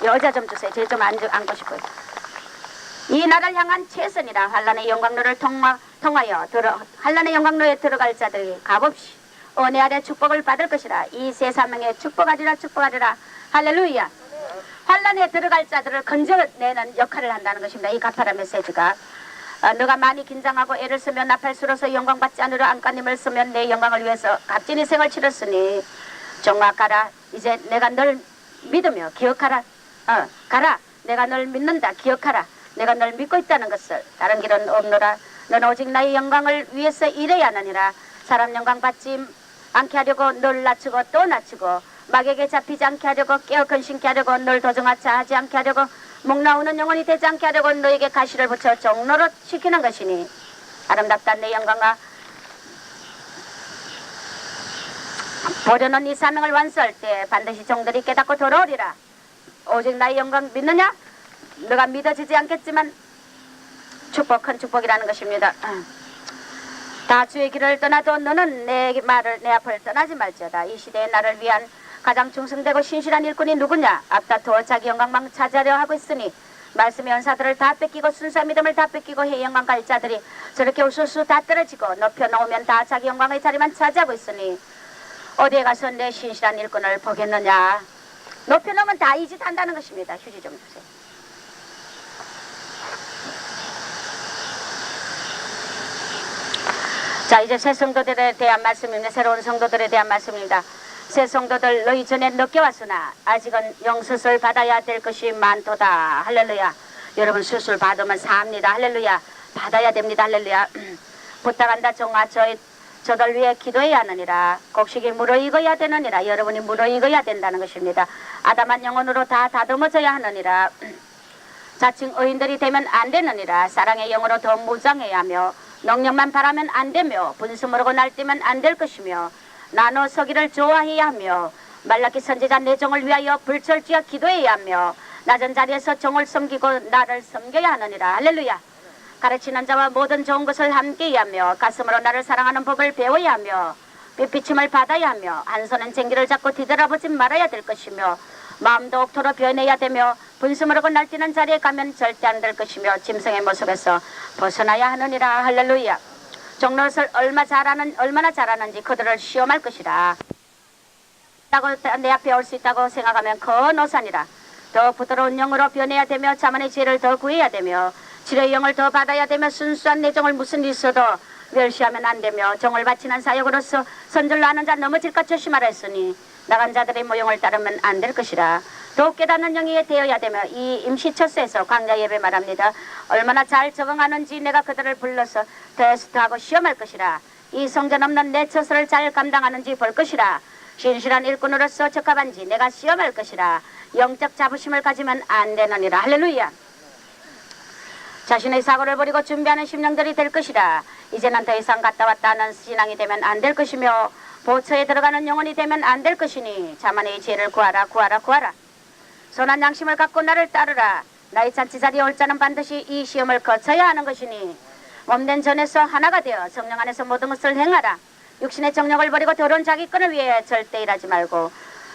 여자 좀 주세요. 제 좀 앉고 싶어요. 이 나라를 향한 최선이라. 환란의 영광로를 통하여 환란의 영광로에 들어갈 자들이 값없이 은혜 아래 축복을 받을 것이라. 이 세 사명에 축복하리라. 할렐루야. 환란에 들어갈 자들을 건져내는 역할을 한다는 것입니다. 이 가파라 메시지가 너가 많이 긴장하고 애를 쓰며 나팔수로서 영광 받지 않으려 안간힘을 쓰면 내 영광을 위해서 값진 희생을 치렀으니 정말 가라. 이제 내가 널 믿으며 기억하라. 가라. 내가 널 믿는다. 기억하라. 내가 널 믿고 있다는 것을. 다른 길은 없노라. 너는 오직 나의 영광을 위해서 일해야 하느니라. 사람 영광 받지 않게 하려고 널 낮추고 또 낮추고 마귀에게 잡히지 않게 하려고 깨어 근심케 하려고 널 도중하차 하지 않게 하려고 목 나오는 영혼이 되지 않게 하려고 너에게 가시를 붙여 종로로 시키는 것이니 아름답다. 내 영광아 보려는 이 사명을 완수할 때 반드시 종들이 깨닫고 돌아오리라. 오직 나의 영광 믿느냐? 너가 믿어지지 않겠지만 큰 축복이라는 것입니다. 다 주의 길을 떠나도 너는 내 앞을 떠나지 말지어다. 이 시대의 나를 위한 가장 충성되고 신실한 일꾼이 누구냐? 앞다투어 자기 영광만 차지하려 하고 있으니 말씀의 연사들을 다 뺏기고 순수한 믿음을 다 뺏기고 해 영광 갈 자들이 저렇게 우수수 다 떨어지고 높여놓으면 다 자기 영광의 자리만 차지하고 있으니 어디에 가서 내 신실한 일꾼을 보겠느냐. 높여놓으면 다 이 짓 한다는 것입니다. 휴지 좀 주세요. 자, 이제 새 성도들에 대한 말씀입니다. 새로운 성도들에 대한 말씀입니다. 새 성도들, 너희 전에 늦게 왔으나 아직은 영수술 받아야 될 것이 많도다. 할렐루야. 여러분 수술 받으면 삽니다. 할렐루야. 받아야 됩니다. 할렐루야. 부탁한다. 정아 저들 위해 기도해야 하느니라. 곡식이 무르익어야 되느니라. 여러분이 무르익어야 된다는 것입니다. 아담한 영혼으로 다 다듬어져야 하느니라. 자칭 의인들이 되면 안 되느니라. 사랑의 영으로 더 무장해야 하며 능력만 바라면 안 되며 분수 모르고 날뛰면 안 될 것이며 나눠 서기를 좋아해야 하며 말라기 선지자 내 정을 위하여 불철주야 기도해야 하며 낮은 자리에서 정을 섬기고 나를 섬겨야 하느니라. 할렐루야. 가르치는 자와 모든 좋은 것을 함께 하며 가슴으로 나를 사랑하는 법을 배워야 하며 삐삐침을 받아야 하며 한 손은 쟁기를 잡고 뒤돌아보지 말아야 될 것이며 마음도 옥토로 변해야 되며 분수 모르고 날뛰는 자리에 가면 절대 안 될 것이며 짐승의 모습에서 벗어나야 하느니라. 할렐루야. 종로릇을 얼마나 잘하는지 그들을 시험할 것이라. 내 앞에 올 수 있다고 생각하면 거노산이라. 더 부드러운 영으로 변해야 되며 자만의 지혜를 더 구해야 되며 지혜의 영을 더 받아야 되며 순수한 내 정을 무슨 일 있어도 멸시하면 안 되며 정을 바치는 사역으로서 선절로 하는 자 넘어질까 조심하라 했으니 나간 자들의 모형을 따르면 안 될 것이라. 더욱 깨닫는 영이 되어야 되며 이 임시처소에서 광야 예배 말합니다. 얼마나 잘 적응하는지 내가 그들을 불러서 테스트하고 시험할 것이라. 이 성전 없는 내 처소를 잘 감당하는지 볼 것이라. 신실한 일꾼으로서 적합한지 내가 시험할 것이라. 영적 자부심을 가지면 안 되느니라. 할렐루야. 자신의 사고를 버리고 준비하는 심령들이 될 것이라. 이제는 더 이상 갔다 왔다 하는 신앙이 되면 안 될 것이며 보처에 들어가는 영혼이 되면 안 될 것이니 자만의 지혜를 구하라. 선한 양심을 갖고 나를 따르라. 나의 잔치 자리에 올 자는 반드시 이 시험을 거쳐야 하는 것이니 몸된 전에서 하나가 되어 성령 안에서 모든 것을 행하라. 육신의 정력을 버리고 더러운 자기권을 위해 절대 일하지 말고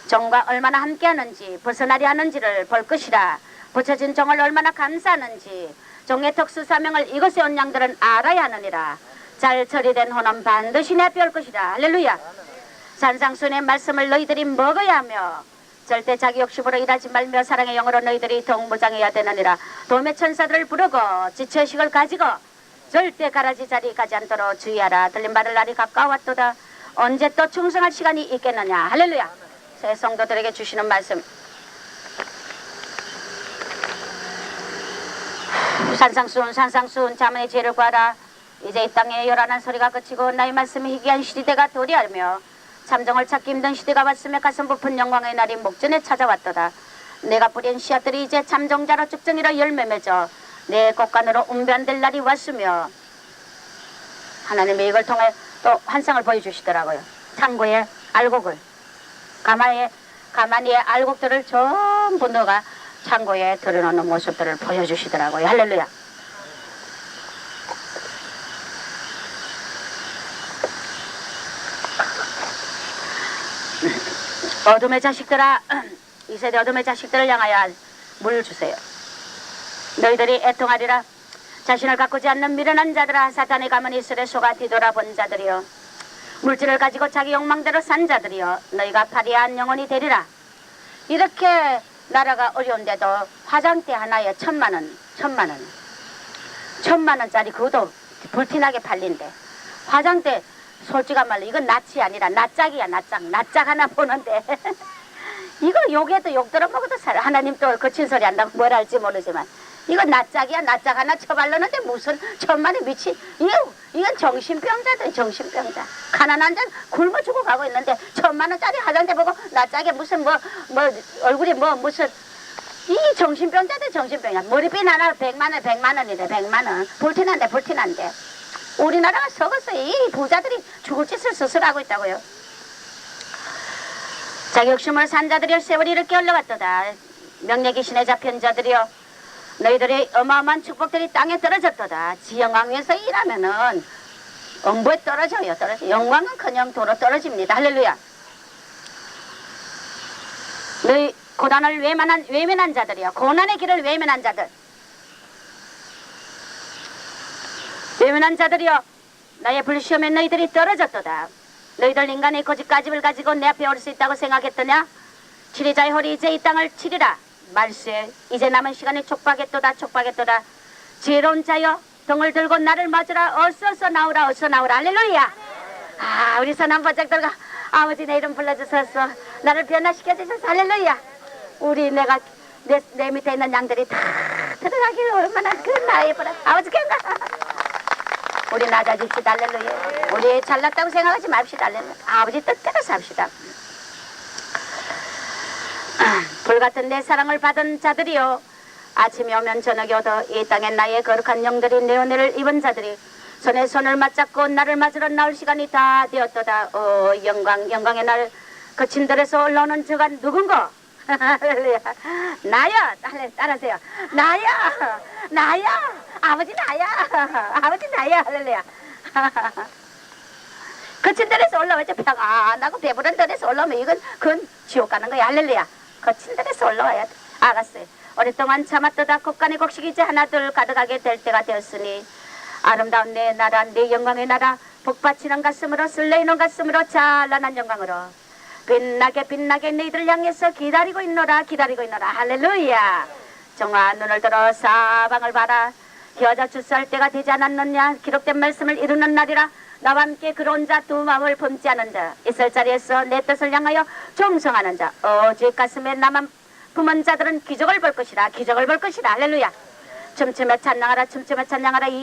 정과 얼마나 함께하는지 벗어나려 하는지를 볼 것이라. 붙여진 정을 얼마나 감사하는지 종의 특수사명을 이곳에 온 양들은 알아야 하느니라. 잘 처리된 혼은 반드시 내 앞에 올 것이라. 할렐루야. 산상순의 말씀을 너희들이 먹어야 하며 절대 자기 욕심으로 일하지 말며 사랑의 영으로 너희들이 동무장해야 되느니라. 도움의 천사들을 부르고 지체의식을 가지고 절대 가라지 자리 가지 않도록 주의하라. 들림받을 날이 가까웠도다. 언제 또 충성할 시간이 있겠느냐. 할렐루야. 새 성도들에게 주시는 말씀. 산상수훈 자문의 지혜를 구하라. 이제 이 땅에 요란한 소리가 그치고 나의 말씀이 희귀한 시대가 도래하며 참정을 찾기 힘든 시대가 왔으며 가슴 부푼 영광의 날이 목전에 찾아왔도다. 내가 뿌린 씨앗들이 이제 참정자로 쭉정이로 열매 맺어 내 곳간으로 운변될 날이 왔으며 하나님의 이걸 통해 또 환상을 보여주시더라고요. 창고에 알곡을 가만히의 알곡들을 전부 너가 창고에 들여놓는 모습들을 보여주시더라고요. 할렐루야. 어둠의 자식들아, 이 세대 어둠의 자식들을 향하여 물 주세요. 너희들이 애통하리라. 자신을 가꾸지 않는 미련한 자들아, 사탄의 가문 이슬에 속아 뒤돌아본 자들이여, 물질을 가지고 자기 욕망대로 산 자들이여, 너희가 파리한 영혼이 되리라. 이렇게 나라가 어려운데도 화장대 하나에 1,000만 원짜리 그것도 불티나게 팔린대. 화장대 솔직한 말로 이건 낯이 아니라 낯짝이야. 낯짝 하나 보는데 이거 욕해도 욕 들어먹어도 하나님 또 거친 소리 한다고 뭘 할지 모르지만 이건 낯짝이야. 낯짝 하나 쳐발랐는데 무슨 1,000만에 미친 이건 정신병자. 가난한 자는 굶어 죽어 가고 있는데 1,000만원짜리 화장대 보고 낯짝에 무슨 뭐 얼굴이 무슨 이 정신병자들 정신병이야. 머리핀 하나 100만원이래. 100만원 불티난데 우리나라가 썩었어. 이 부자들이 죽을 짓을 스스로 하고 있다고요. 자기 욕심을 산 자들이여, 세월이 이렇게 흘러갔도다. 명예 귀신에 잡힌 자들이여, 너희들의 어마어마한 축복들이 땅에 떨어졌도다. 지영왕 위에서 일하면은 엄부에 떨어져요. 영광은커녕 도로 떨어집니다. 할렐루야. 너희 고난을 외면한 자들이여, 고난의 길을 외면한 자들, 외면한 자들이여 나의 불시험에 너희들이 떨어졌도다. 너희들 인간의 고집가집을 가지고 내 앞에 올 수 있다고 생각했더냐? 치리자의 홀이 이제 이 땅을 치리라. 말세 이제 남은 시간이 촉박했도다. 촉박했도다. 지혜로운 자여 등을 들고 나를 맞으라. 어서 나오라. 어서 나오라. 할렐루야. 아 우리 손 한번 짝 들고 아버지 내 이름 불러주셔서 나를 변화시켜 주셔서 할렐루야. 우리 내 밑에 있는 양들이 다 들어가길 얼마나 그 나의 보라. 아버지 견가 우리 낮아집시다. 할렐루야. 우리 잘났다고 생각하지 맙시다. 할렐루야. 아버지 뜻대로 삽시다. 불같은 내 사랑을 받은 자들이요 아침이 오면 저녁이 오더 이 땅에 나의 거룩한 영들이 내 은혜를 입은 자들이 손에 손을 맞잡고 나를 맞으러 나올 시간이 다 되었도다. 영광의 날 거친 들에서 올라오는 저가 누군고? 할렐루야. 나야. 따라하세요. 나야. 아버지 나야. 아버지 나야. 할렐루야. 거친 들에서 올라오죠. 배가 안 하고 배부른 들에서 올라오면 그건 지옥 가는 거야. 할렐루야. 거친 들에서 올라와야 돼. 알았어요. 오랫동안 참았도다. 곡간의 곡식이 이제 하나둘 가득하게 될 때가 되었으니 아름다운 내 나라 내 영광의 나라 복받치는 가슴으로 설레이는 가슴으로 찬란한 영광으로 빛나게 너희들을 향해서 기다리고 있노라. 할렐루야. 정화 눈을 들어 사방을 봐라. 여자 출세할 때가 되지 않았느냐. 기록된 말씀을 이루는 날이라. 나와 함께 그런 자 두 마음을 품지 않은 자 있을 자리에서 내 뜻을 향하여忠성하는 자 오직 가슴에 나만 품은 자들은 기적을 볼 것이라. 할렐루야. 춤추며 찬양하라.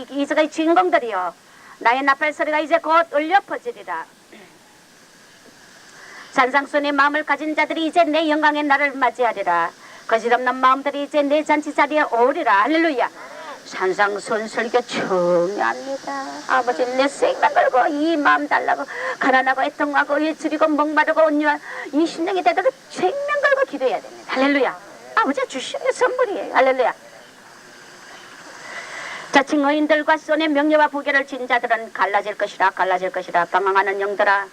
이스가의 주인공들이여 나의 나팔 소리가 이제 곧 울려 퍼지리라. 산상순의 마음을 가진 자들이 이제 내 영광의 날을 맞이하리라. 거짓없는 마음들이 이제 내 잔치 자리에 오리라. 할렐루야. 산상순 설교 중요합니다. 아버지 내 생명 걸고 이 마음 달라고 가난하고 애통하고 일줄이고 목마르고 온유한 이 심령이 되도록 생명 걸고 기도해야 됩니다. 할렐루야. 아버지가 주시는 선물이에요. 할렐루야. 자 증거인들과 손에 명예와 부귀를 진 자들은 갈라질 것이라. 방황하는 영들아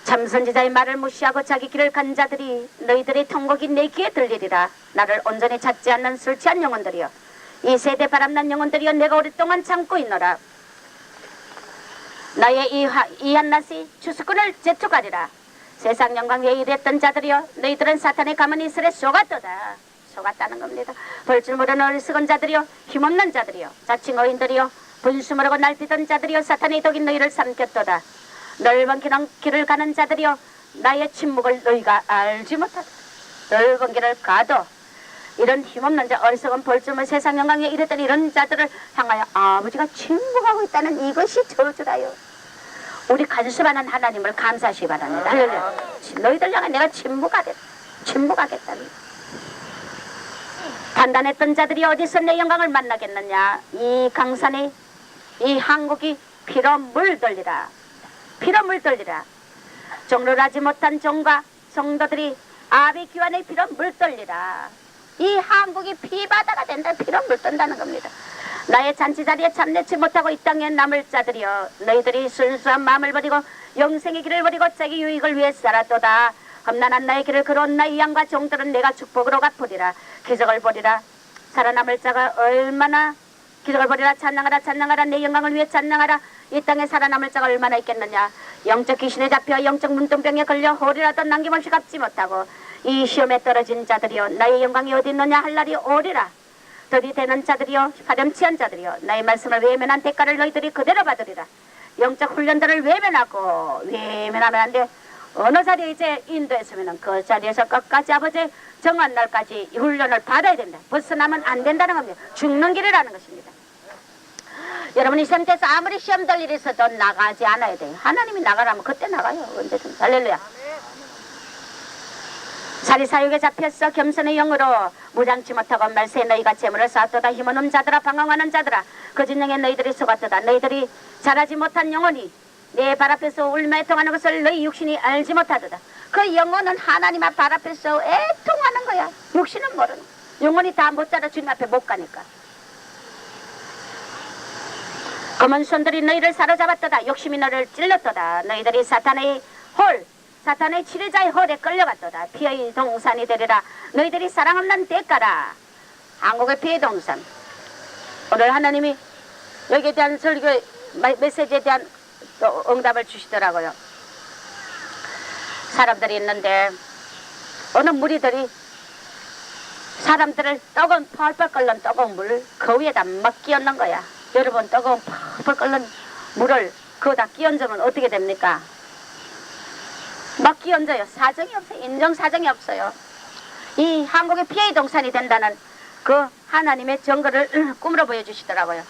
참선지자의 말을 무시하고 자기 길을 간 자들이 너희들의 통곡이 내 귀에 들리리라. 나를 온전히 찾지 않는 술 취한 영혼들이여 이 세대 바람난 영혼들이여 내가 오랫동안 참고 있노라. 나의 이 한낮이 주수꾼을 재촉하리라. 세상 영광 위에 일했던 자들이여 너희들은 사탄의 가문 이슬에 속았도다. 속았다는 겁니다. 볼 줄 모르는 어리석은 자들이여 힘없는 자들이여 자칭어인들이여 분수 모르고 날뛰던 자들이여 사탄의 독인 너희를 삼켰도다. 넓은 길을 가는 자들이여 나의 침묵을 너희가 알지 못하다. 넓은 길을 가도 이런 힘없는 자 어리석은 볼줄모 세상 영광에 이랬던 이런 자들을 향하여 아버지가 침묵하고 있다는 이것이 저주라요. 우리 간수하는 하나님을 감사하시기 바랍니다. 할렐루야. 너희들 향해 내가 침묵하겠다니. 단단했던 자들이 어디서 내 영광을 만나겠느냐. 이 강산이 이 한국이 피로 물들리라. 종로를 하지 못한 종과 성도들이 아비 귀환의 피로 물들리라. 이 한국이 피바다가 된다. 피로 물든다는 겁니다. 나의 잔치 자리에 참내치 못하고 이 땅에 남을 자들이여 너희들이 순수한 마음을 버리고 영생의 길을 버리고 자기 유익을 위해 살았도다. 험난한 나의 길을 걸어온 나의 양과 종들은 내가 축복으로 갚으리라. 기적을 보리라. 살아남을 자가 얼마나 기적을 보리라. 찬양하라. 내 영광을 위해 찬양하라. 이 땅에 살아남을 자가 얼마나 있겠느냐. 영적 귀신에 잡혀 영적 문둥병에 걸려 홀이라도 남김없이 갚지 못하고 이 시험에 떨어진 자들이여 나의 영광이 어디 있느냐 할 날이 오리라. 더디 되는 자들이여 파렴치한 자들이여 나의 말씀을 외면한 대가를 너희들이 그대로 받으리라. 영적 훈련들을 외면하면 안 돼. 어느 자리에 이제 인도했으면 그 자리에서 끝까지 아버지 정한 날까지 이 훈련을 받아야 된다. 벗어나면 안 된다는 겁니다. 죽는 길이라는 것입니다. 여러분이 시험대에서 아무리 시험 될 일이 있어도 나가지 않아야 돼요. 하나님이 나가라면 그때 나가요. 언제든. 할렐루야. 사리사욕에 잡혔어 겸손의 영으로 무장치 못하고 말세 너희가 재물을 쌓았도다. 힘없는 자들아 방황하는 자들아 거짓영에 너희들이 속았도다. 너희들이 잘하지 못한 영혼이 내 발 앞에서 울며 애통하는 것을 너희 육신이 알지 못하도다. 그 영혼은 하나님 앞 발 앞에서 애통하는 거야. 육신은 모르는. 영혼이 다 못 자라 주님 앞에 못 가니까. 검은 손들이 너희를 사로잡았도다. 욕심이 너를 찔렀도다. 너희들이 사탄의 치료자의 홀에 끌려갔도다. 피의 동산이 되리라. 너희들이 사랑 없는 대가라. 한국의 피의 동산. 오늘 하나님이 여기에 대한 설교 메시지에 대한 또 응답을 주시더라고요. 사람들이 있는데 어느 무리들이 사람들을 뜨거운 펄펄 끓는 뜨거운 물 그 위에다 막 끼얹는 거야. 여러분, 뜨거운 펄펄 끓는 물을 거기다 끼얹으면 어떻게 됩니까? 막 끼얹어요. 사정이 없어요. 인정사정이 없어요. 이 한국의 피해 동산이 된다는 그 하나님의 증거를 꿈으로 보여주시더라고요.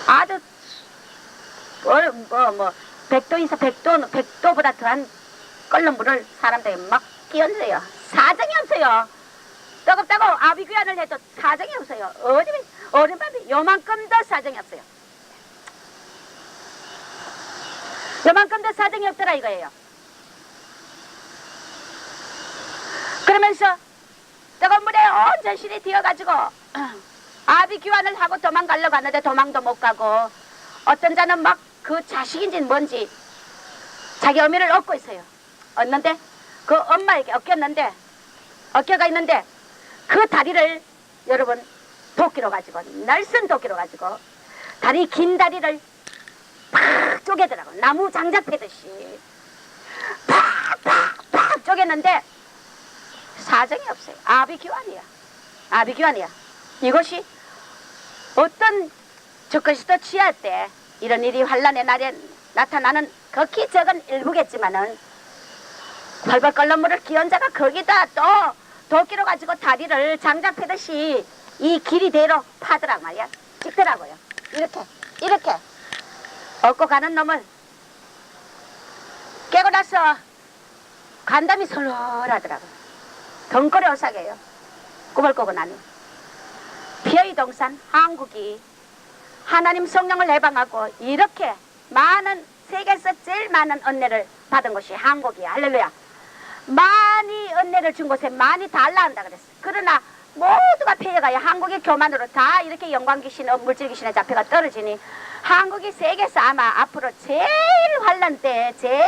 아주 백도에서 백도보다 더한 끓는 물을 사람들이 막 끼얹어요. 사정이 없어요. 뜨겁다고 아비규환을 해도 사정이 없어요. 어린밤에 요만큼도 사정이 없어요. 요만큼도 사정이 없더라 이거예요. 그러면서 뜨거운 물에 온 전신이 뒤어가지고 아비규환을 하고 도망가려고 하는데 도망도 못 가고, 어떤 자는 막 그 자식인지 뭔지 자기 어미를 얻고 있어요. 얻는데 그 엄마에게 어깨가 있는데 그 다리를 여러분 도끼로 가지고, 날쌘 도끼로 가지고 다리 긴 다리를 팍 쪼개더라고. 나무 장작 패듯이 팍 쪼개는데 사정이 없어요. 아비규환이야. 이것이 어떤 적그리스도 취할 때 이런 일이 환란의 날에 나타나는 극히 적은 일부겠지만은, 벌벌 끓는 물을 기운 자가 거기다 또 도끼로 가지고 다리를 장작 패듯이 이 길이대로 파더라 말이야. 찍더라고요. 이렇게 얻고 가는 놈을 깨고 나서 간담이 설렁하더라고요. 덩거리 오사게요. 꿈을 꾸고 나니 피의 동산 한국이 하나님 성령을 해방하고 이렇게 많은, 세계에서 제일 많은 은혜를 받은 곳이 한국이야. 할렐루야. 많이 은혜를 준 곳에 많이 달라한다 그랬어. 그러나 모두가 폐해가야 한국의 교만으로 다 이렇게 영광 귀신, 물질 귀신의 자폐가 떨어지니 한국이 세계에서 아마 앞으로 제일 환란 때 제일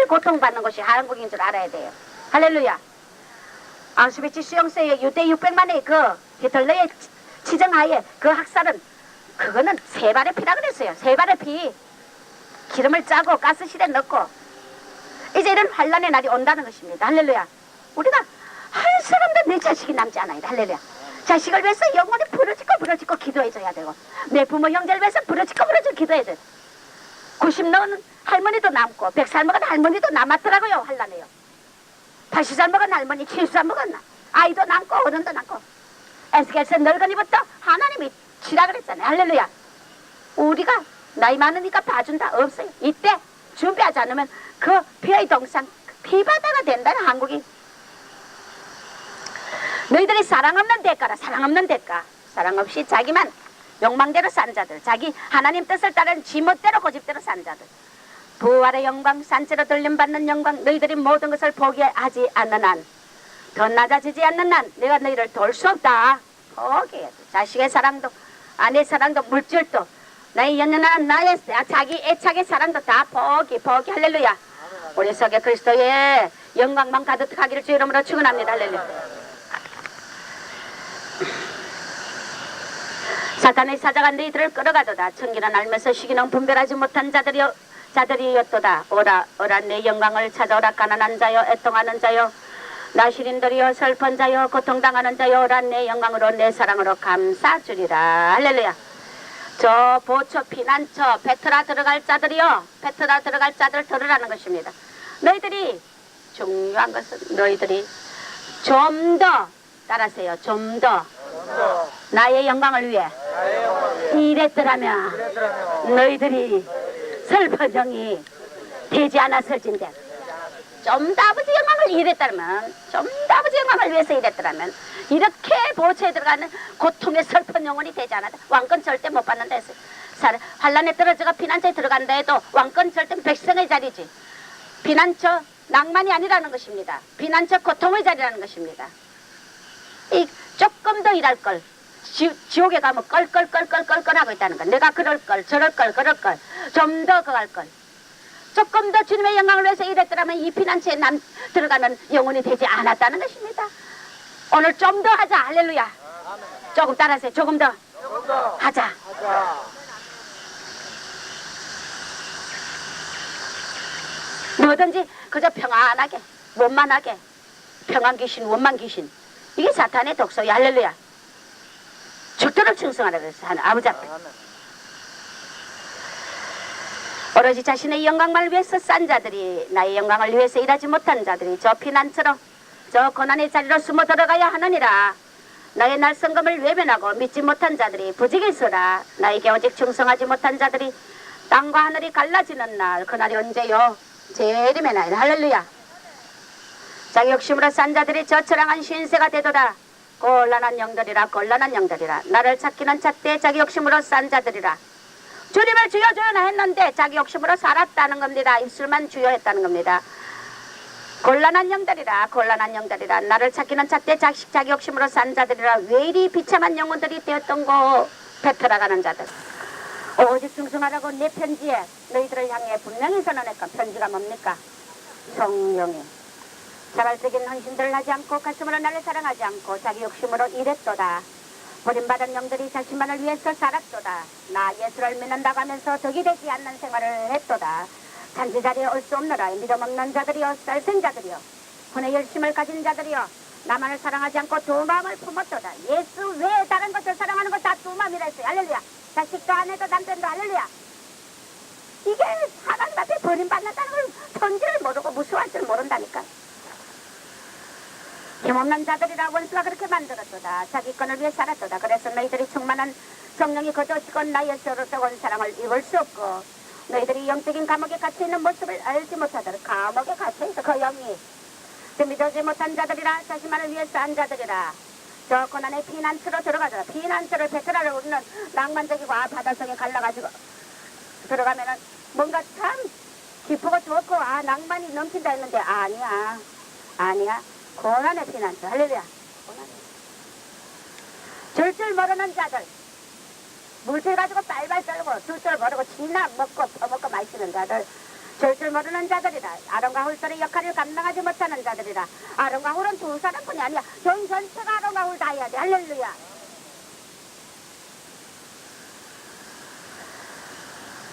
고통받는 곳이 한국인 줄 알아야 돼요. 할렐루야. 아우슈비츠 수용소에 유대 600만의 그 히틀러의 치정하에 그 학살은, 그거는 세 발의 피라 그랬어요. 세 발의 피. 기름을 짜고 가스실에 넣고 이제 이런 환란의 날이 온다는 것입니다. 할렐루야. 우리가 한 사람도 내 자식이 남지 않아요. 할렐루야. 자식을 위해서 영원히 부러지고 기도해줘야 되고, 내 부모 형제를 위해서 부러지고 기도해줘야 돼. 90 넘은 할머니도 남고 100살 먹은 할머니도 남았더라고요. 환란해요. 80살 먹은 할머니, 70살 먹은 아이도 남고 어른도 남고, 에스겔서 늙은이부터 하나님이 치라 그랬잖아요. 할렐루야. 우리가 나이 많으니까 봐준다 없어요. 이때 준비하지 않으면 그 피의 동산, 피바다가 된다는 한국이. 너희들이 사랑 없는 대가라. 사랑 없는 대가. 사랑 없이 자기만 욕망대로 산 자들, 자기 하나님 뜻을 따른 지멋대로 고집대로 산 자들, 부활의 영광, 산채로 들림받는 영광, 너희들이 모든 것을 포기하지 않는 한, 더 낮아지지 않는 한 내가 너희를 도울 수 없다. 포기해야 돼. 자식의 사랑도, 아내 사랑도, 물질도, 나의 연연한 나의 자기 애착의 사랑도 다 포기. 할렐루야. 우리 속에 그리스도의 영광만 가득하기를 주 이름으로 축원합니다. 할렐루야. 사탄의 사자가 너희들을 끌어가도다. 천기는 알면서 시기는 분별하지 못한 자들이었도다. 오라 내 영광을 찾아오라. 가난한 자여, 애통하는 자여, 나시린들이여, 슬픈 자여, 고통당하는 자여, 오라 내 영광으로 내 사랑으로 감사주리라. 할렐루야. 저 보초, 피난처, 베트라 들어갈 자들이여, 베트라 들어갈 자들 들으라는 것입니다. 너희들이, 중요한 것은 너희들이 좀 더 따라하세요. 좀 더 나의 영광을 위해 이랬더라면 너희들이 슬픈 정이 되지 않았을진데, 좀 더 아버지 영광을 이랬더라면, 좀 더 아버지 영광을 위해서 이랬더라면 이렇게 보초에 들어가는 고통의 슬픈 영혼이 되지 않았다. 왕권 절대 못 받는다 했어요. 환란에 떨어져가 피난처에 들어간다 해도 왕권 절대 백성의 자리지. 피난처 낭만이 아니라는 것입니다. 피난처 고통의 자리라는 것입니다. 이 조금 더 일할 걸, 지옥에 가면 껄껄 하고 있다는 거. 내가 그럴 걸, 저럴 걸, 좀 더 그갈 걸. 조금 더 주님의 영광을 위해서 일했더라면 이 피난처에 들어가는 영혼이 되지 않았다는 것입니다. 오늘 좀 더 하자. 할렐루야. 조금 따라하세요. 조금 더 하자. 뭐든지 그저 평안하게 원만하게 평안 귀신 원만 귀신 이게 사탄의 독소야. 할렐루야. 죽도록 충성하라 그랬어. 하는 아버지 앞에. 오로지 자신의 영광만을 위해서 싼 자들이 나의 영광을 위해서 일하지 못한 자들이 저 피난처로 저 고난의 자리로 숨어 들어가야 하느니라. 나의 날성금을 외면하고 믿지 못한 자들이 부지기수라. 나에게 오직 충성하지 못한 자들이 땅과 하늘이 갈라지는 날 그날이 언제요? 재림의 날. 할렐루야. 자기 욕심으로 싼 자들이 저처랑한 신세가 되도다. 곤란한 영들이라 곤란한 영들이라. 나를 찾기는 찾되 자기 욕심으로 싼 자들이라. 주님을 주여 주여나 했는데 자기 욕심으로 살았다는 겁니다. 입술만 주여했다는 겁니다. 곤란한 영들이라 곤란한 영들이라. 나를 찾기는 찾되 자기 욕심으로 산 자들이라. 왜 이리 비참한 영혼들이 되었던고. 배틀어가는 자들. 오직 충성하라고 내 편지에 너희들을 향해 분명히 선언했건 편지가 뭡니까? 성령이 자발적인 헌신들을 하지 않고 가슴으로 나를 사랑하지 않고 자기 욕심으로 일했도다. 버림받은 영들이 자신만을 위해서 살았도다. 나 예수를 믿는다고 하면서 덕이 되지 않는 생활을 했도다. 잔치 자리에 올 수 없노라. 믿음 없는 자들이여 살생자들이여 혼의 열심을 가진 자들이여 나만을 사랑하지 않고 두 마음을 품었도다. 예수 외에 다른 것을 사랑하는 것 다 두 마음이라 했어요. 할렐루야. 자식도 아내도 남편도 할렐루야. 이게 하나님 앞에 버림받는다는 걸 존재를 모르고 무서워할 줄 모른다니까. 힘없는 자들이라 원수가 그렇게 만들었도다. 자기 건을 위해 살았도다. 그래서 너희들이 충만한 성령이 거두시고 나 예수로서 온 사랑을 입을 수 없고 너희들이 영적인 감옥에 갇혀있는 모습을 알지 못하도록. 감옥에 갇혀있어 그 영이. 믿어지 못한 자들이라 자신만을 위해서 한 자들이라. 저 고난의 피난처로 들어가더라. 피난처를 배틀하러 우리는 낭만적이고 바닷속에 갈라가지고 들어가면은 뭔가 참 기쁘고 좋고 낭만이 넘친다 했는데 아니야. 고난의 피난처. 할렐루야. 줄 모르는 자들. 물질 가지고 빨빨 떨고 줄줄 모르고 지나 먹고 퍼먹고 마시는 자들. 줄 모르는 자들이라. 아론과 훌들의 역할을 감당하지 못하는 자들이라. 아론과 훌은 두 사람뿐이 아니야. 전 전체가 아론과 훌 다 해야 돼. 할렐루야.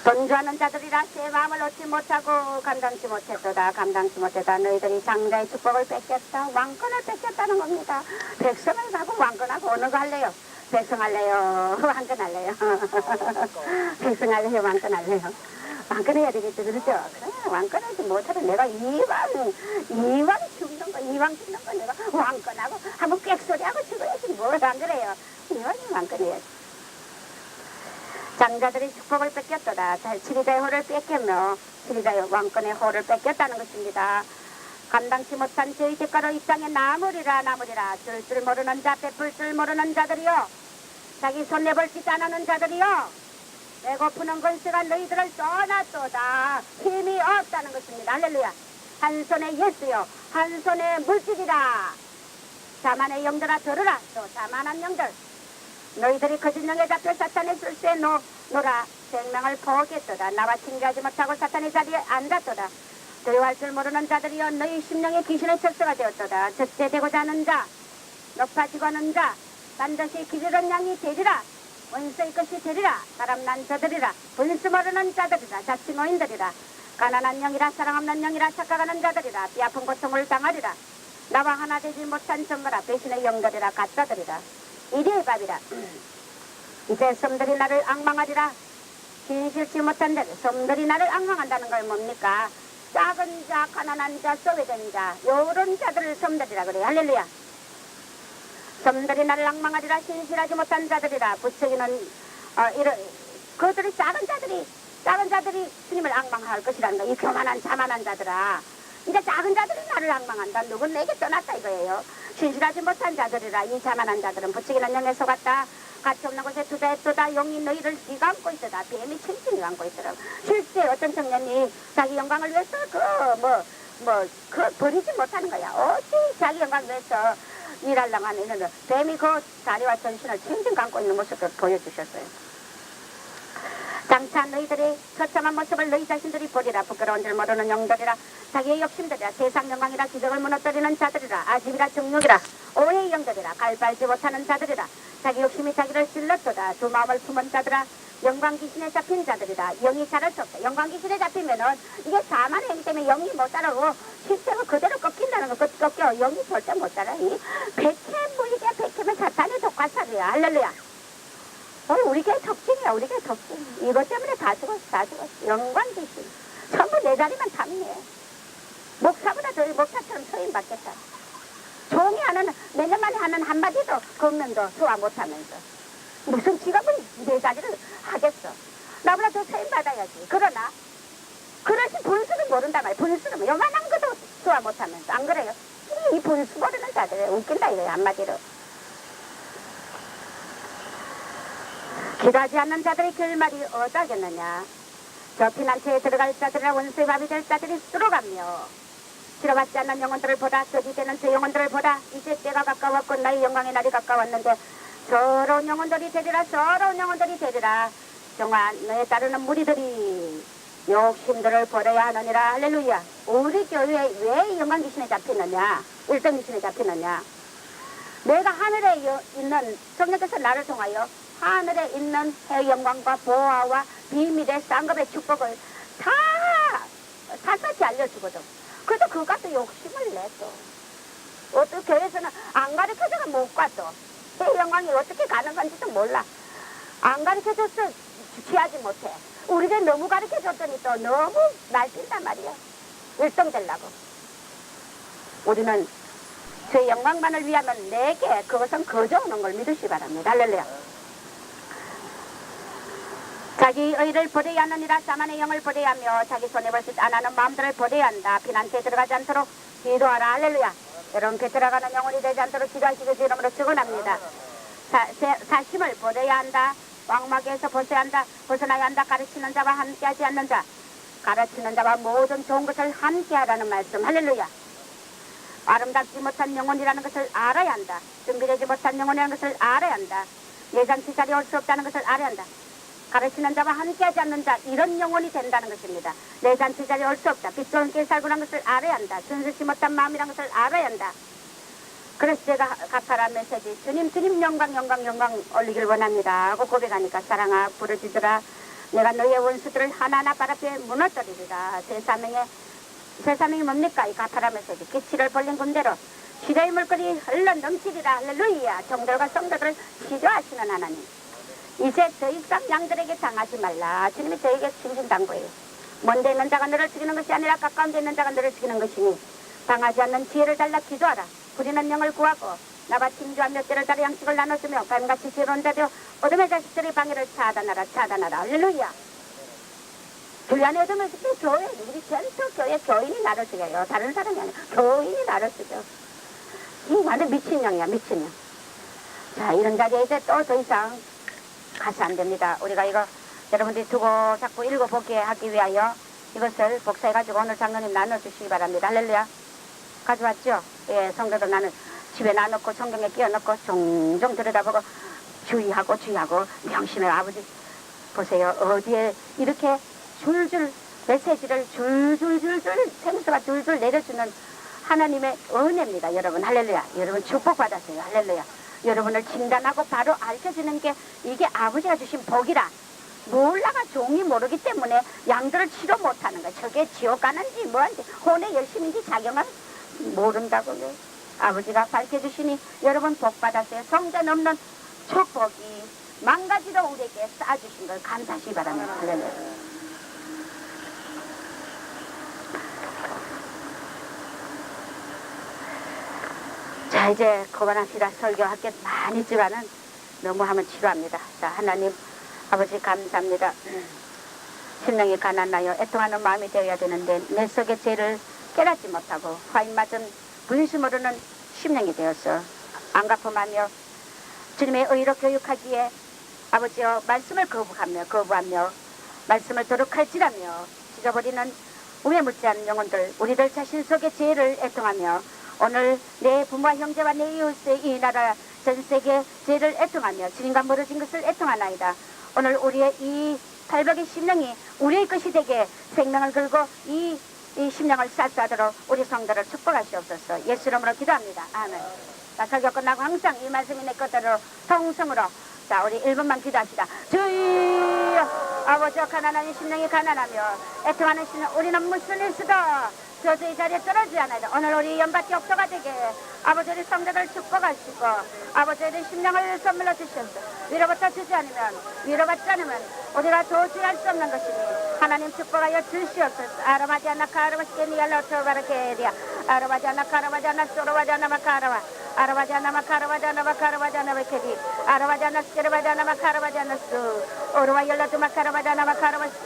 돈주하는 자들이라. 제 마음을 얻지 못하고 감당치 못했다. 너희들이 장자의 축복을 뺏겼다. 왕권을 뺏겼다는 겁니다. 백성을 가고 왕권하고 어느 거 할래요? 백성할래요? 왕권할래요? 백성할래요? 왕권할래요? 왕권해야 되겠죠. 그렇죠? 그래, 왕권하지 못하면 내가 이왕 죽는 거 내가 왕권하고 한번 꽥소리하고 죽어야지 뭘 안 그래요? 이왕이 왕권해야지. 장자들이 축복을 뺏겼도다. 치리자의 호를 뺏겼며 치리자의 왕권의 호를 뺏겼다는 것입니다. 감당치 못한 죄의 대가로 이 땅에 나무리라. 줄 모르는 자, 베풀 줄 모르는 자들이요. 자기 손 내볼 짓 안 하는 자들이요. 배고프는 권세가 너희들을 떠났도다. 힘이 없다는 것입니다. 할렐루야. 한 손에 예수요, 한 손에 물질이라. 자만의 영들아 들으라. 또 자만한 영들. 너희들이 거짓 영에 잡혀 사탄의 술수에 놀아 생명을 포기했도다. 나와 친교하지 못하고 사탄의 자리에 앉았도다. 두려워할 줄 모르는 자들이여 너희 심령의 귀신의 척수가 되었도다. 적재되고자 하는 자, 높아지고 하는 자, 반드시 기르는 양이 되리라. 원수의 것이 되리라. 바람난 자들이라. 분수 모르는 자들이라. 자칭노인들이라. 가난한 영이라 사랑 없는 영이라 착각하는 자들이라. 뼈아픈 고통을 당하리라. 나와 하나 되지 못한 정거라. 배신의 영들이라. 가짜들이라. 이리의 밥이라. 이제 섬들이 나를 앙망하리라. 진실치 못한 자, 섬들이 나를 앙망한다는 걸 뭡니까? 작은 자, 가난한 자, 소외된 자, 요런 자들을 섬들이라 그래요. 할렐루야. 섬들이 나를 앙망하리라. 신실하지 못한 자들이라. 부처기는 그들이 작은 자들이 주님을 앙망할 것이라는 거예요. 이 교만한 자만한 자들아. 이제 작은 자들이 나를 앙망한다. 누군 내게 떠났다 이거예요. 신실하지 못한 자들이라. 이 자만한 자들은 부치기는 영에 속았다. 가치 없는 곳에 투자했도다. 용이 너희를 뒤가 안고 있도다. 뱀이 칭칭이 안고 있더라. 실제 어떤 청년이 자기 영광을 위해서 버리지 못하는 거야. 어찌 자기 영광을 위해서 일하려고 하는 뱀이 그 다리와 전신을 칭칭 감고 있는 모습을 보여주셨어요. 장차 너희들의 처참한 모습을 너희 자신들이 보리라. 부끄러운 줄 모르는 영들이라. 자기의 욕심들이라. 세상 영광이라. 기적을 무너뜨리는 자들이라. 아집이라. 정욕이라. 오해의 영들이라. 갈발지 못하는 자들이라. 자기 욕심이 자기를 찔렀도다. 두 마음을 품은 자들아. 영광 귀신에 잡힌 자들이다. 영이 자랄 수 없다. 영광 귀신에 잡히면은 이게 사만의 영 때문에 영이 못 자라고 실제로 그대로 꺾인다는 거. 꺾여. 영이 절대 못 자라. 이 백해무이게 백해면 사탄의 독화살이야. 할렐루야. 우리 교회 특징이야. 우리 교회 특징. 이것 때문에 다 죽었어. 다 죽었어. 영광 귀신. 전부 내 자리만 탐해. 목사보다 더 목사처럼 소임 받겠다. 종이 하는 몇 년 만에 하는 한마디도 걷는도 소화 못하면서 무슨 지갑을 내 자리를 하겠어. 나보다 더 소임 받아야지. 그러나 그러지 분수를 모른단 말이야. 분수를 요만한 것도 소화 못하면서 안 그래요? 이 분수 모르는 자들 웃긴다 이거야 한마디로. 기도하지 않는 자들의 결말이 어떠하겠느냐. 저 피난처에 들어갈 자들이나 원수의 밥이 될 자들이 쓸어가며 치러받지 않는 영혼들을 보다 저지되는 저 영혼들을 보다 이제 때가 가까웠고 나의 영광의 날이 가까웠는데 서러운 영혼들이 되리라. 서러운 영혼들이 되리라. 정한 너에 따르는 무리들이 욕심들을 버려야 하느니라. 할렐루야. 우리 교회에 왜 영광 귀신에 잡히느냐, 일정 귀신에 잡히느냐. 내가 하늘에 있는 성령께서 나를 통하여 하늘에 있는 해 영광과 보화와 비밀의 쌍급의 축복을 다 샅샅이 알려주거든. 그래서 그것도 욕심을 내또 어떤 교회에서는 안 가르쳐줘가 못 가도 해 영광이 어떻게 가는 건지도 몰라. 안 가르쳐줬어 취하지 못해. 우리가 너무 가르쳐줬더니 또 너무 날뛴단 말이야. 일동되려고. 우리는 제 영광만을 위하면 내게 그것은 거저 오는 걸 믿으시 바랍니다. 할렐루야. 자기 의를 버려야 하느니라. 자만의 영을 버려야 하며 자기 손해볼 수 안 하는 마음들을 버려야 한다. 피난처에 들어가지 않도록 기도하라. 할렐루야. 여러분 그 들어가는 영혼이 되지 않도록 기도하시기 이름으로 축원합니다. 사심을 버려야 한다. 왕마귀에서 벗어야 한다. 벗어나야 한다. 가르치는 자와 함께하지 않는 자. 가르치는 자와 모든 좋은 것을 함께하라는 말씀. 할렐루야. 아름답지 못한 영혼이라는 것을 알아야 한다. 준비되지 못한 영혼이라는 것을 알아야 한다. 예상치 자리에 올 수 없다는 것을 알아야 한다. 가르치는 자와 함께하지 않는 자, 이런 영혼이 된다는 것입니다. 내 잔치 자리에 올 수 없다. 빛 좋은 길 살고란 것을 알아야 한다. 순수치 못한 마음이란 것을 알아야 한다. 그래서 제가 가파라 메시지 주님 영광 올리길 원합니다 하고 고백하니까 사랑아 부르짖으라. 내가 너의 원수들을 하나하나 발 앞에 무너뜨리리라. 제3명이 뭡니까? 이 가파라 메시지 기치를 벌린 군대로 시대의 물거리 흘러 넘치리라. 할렐루야. 정들과 성도들을 치료하시는 하나님. 이제 더 이상 양들에게 당하지 말라. 주님이 저에게 신신당부해요. 먼데 있는 자가 너를 죽이는 것이 아니라 가까운 데 있는 자가 너를 죽이는 것이니 당하지 않는 지혜를 달라 기도하라. 부리는 영을 구하고 나와 친주와 몇 개를 달아 양식을 나눠주며 밤같이 지혜로운 자되어 어둠의 자식들의 방해를 차단하라. 할렐루야. 불란의 어둠을 죽인 교회, 우리 전통 교회 교인이 나를 죽여요. 다른 사람이 아니라 교인이 나를 죽여. 이 완전 미친년이야, 미친년. 자, 이런 자리에 이제 또 더 이상 가서 안 됩니다. 우리가 이거 여러분들이 두고 자꾸 읽어보게 하기 위하여 이것을 복사해가지고 오늘 장로님 나눠주시기 바랍니다. 할렐루야. 가져왔죠? 예, 성도들 나는 집에 놔놓고 성경에 끼워넣고 종종 들여다보고 주의하고 명심해. 아버지 보세요. 어디에 이렇게 줄줄 메시지를 줄줄줄줄 생수가 줄줄 내려주는 하나님의 은혜입니다. 여러분 할렐루야. 여러분 축복받았어요. 할렐루야. 여러분을 진단하고 바로 알려주는 게 이게 아버지가 주신 복이라. 몰라가 종이 모르기 때문에 양들을 치료 못하는 거야. 저게 지옥 가는지 뭐한지 혼의 열심인지 작용을 모른다고요. 아버지가 밝혀주시니 여러분 복받았어요. 성자 넘는 축복이 망가지로 우리에게 쌓아주신 걸 감사하시기 바랍니다. 할렐루야. 자, 이제 그만합시다. 설교할 게 많이 있지만은 너무 하면 지루합니다. 자, 하나님 아버지 감사합니다. 심령이 가난하여 애통하는 마음이 되어야 되는데 내 속의 죄를 깨닫지 못하고 화인 맞은 분수 모르는 심령이 되어서 안갚음하며 주님의 의로 교육하기에 아버지여 말씀을 거부하며 말씀을 도둑할지라며 찢어버리는 우매묻지않은 영혼들 우리들 자신 속의 죄를 애통하며 오늘 내 부모와 형제와 내 이웃의 이 나라 전세계 죄를 애통하며 주님과 멀어진 것을 애통하나이다. 오늘 우리의 이 탈북의 심령이 우리의 것이 되게 생명을 걸고 이 심령을 쌀쌀하도록 우리 성도를 축복하시옵소서. 예수 이름으로 기도합니다. 아멘. 자, 설교 끝나고 항상 이 말씀이 내 것대로 성성으로 자, 우리 1분만 기도합시다. 주의 아버지 가난한 심령이 가난하며 애통하는 심령 우리는 무슨 일수도 저주의 자리에 떨어지지 않아요. 오늘 우리 연받기 옥토가 되게 아버지 우리 성도들 축복하시고 아버지 우리 심령을 선물로 주셔서 위로부터 주지 않으면 위로받지 않으면 우리가 도저히 할 수 없는 것이니 하나님 축복하여 주시옵소서. 아르마지 않나 카르마시게 니알로 토바르게리아 아르마지 않나 카르마지 않나 소로바지 않나 마카르마 아르바지 않나 마카르바지 않나 마카르바지 않나 베케디 아르바지 않나 스케르바지 않나 마카르바지 않나 수 오르와 열라도 마카르바지 않나 마카르바시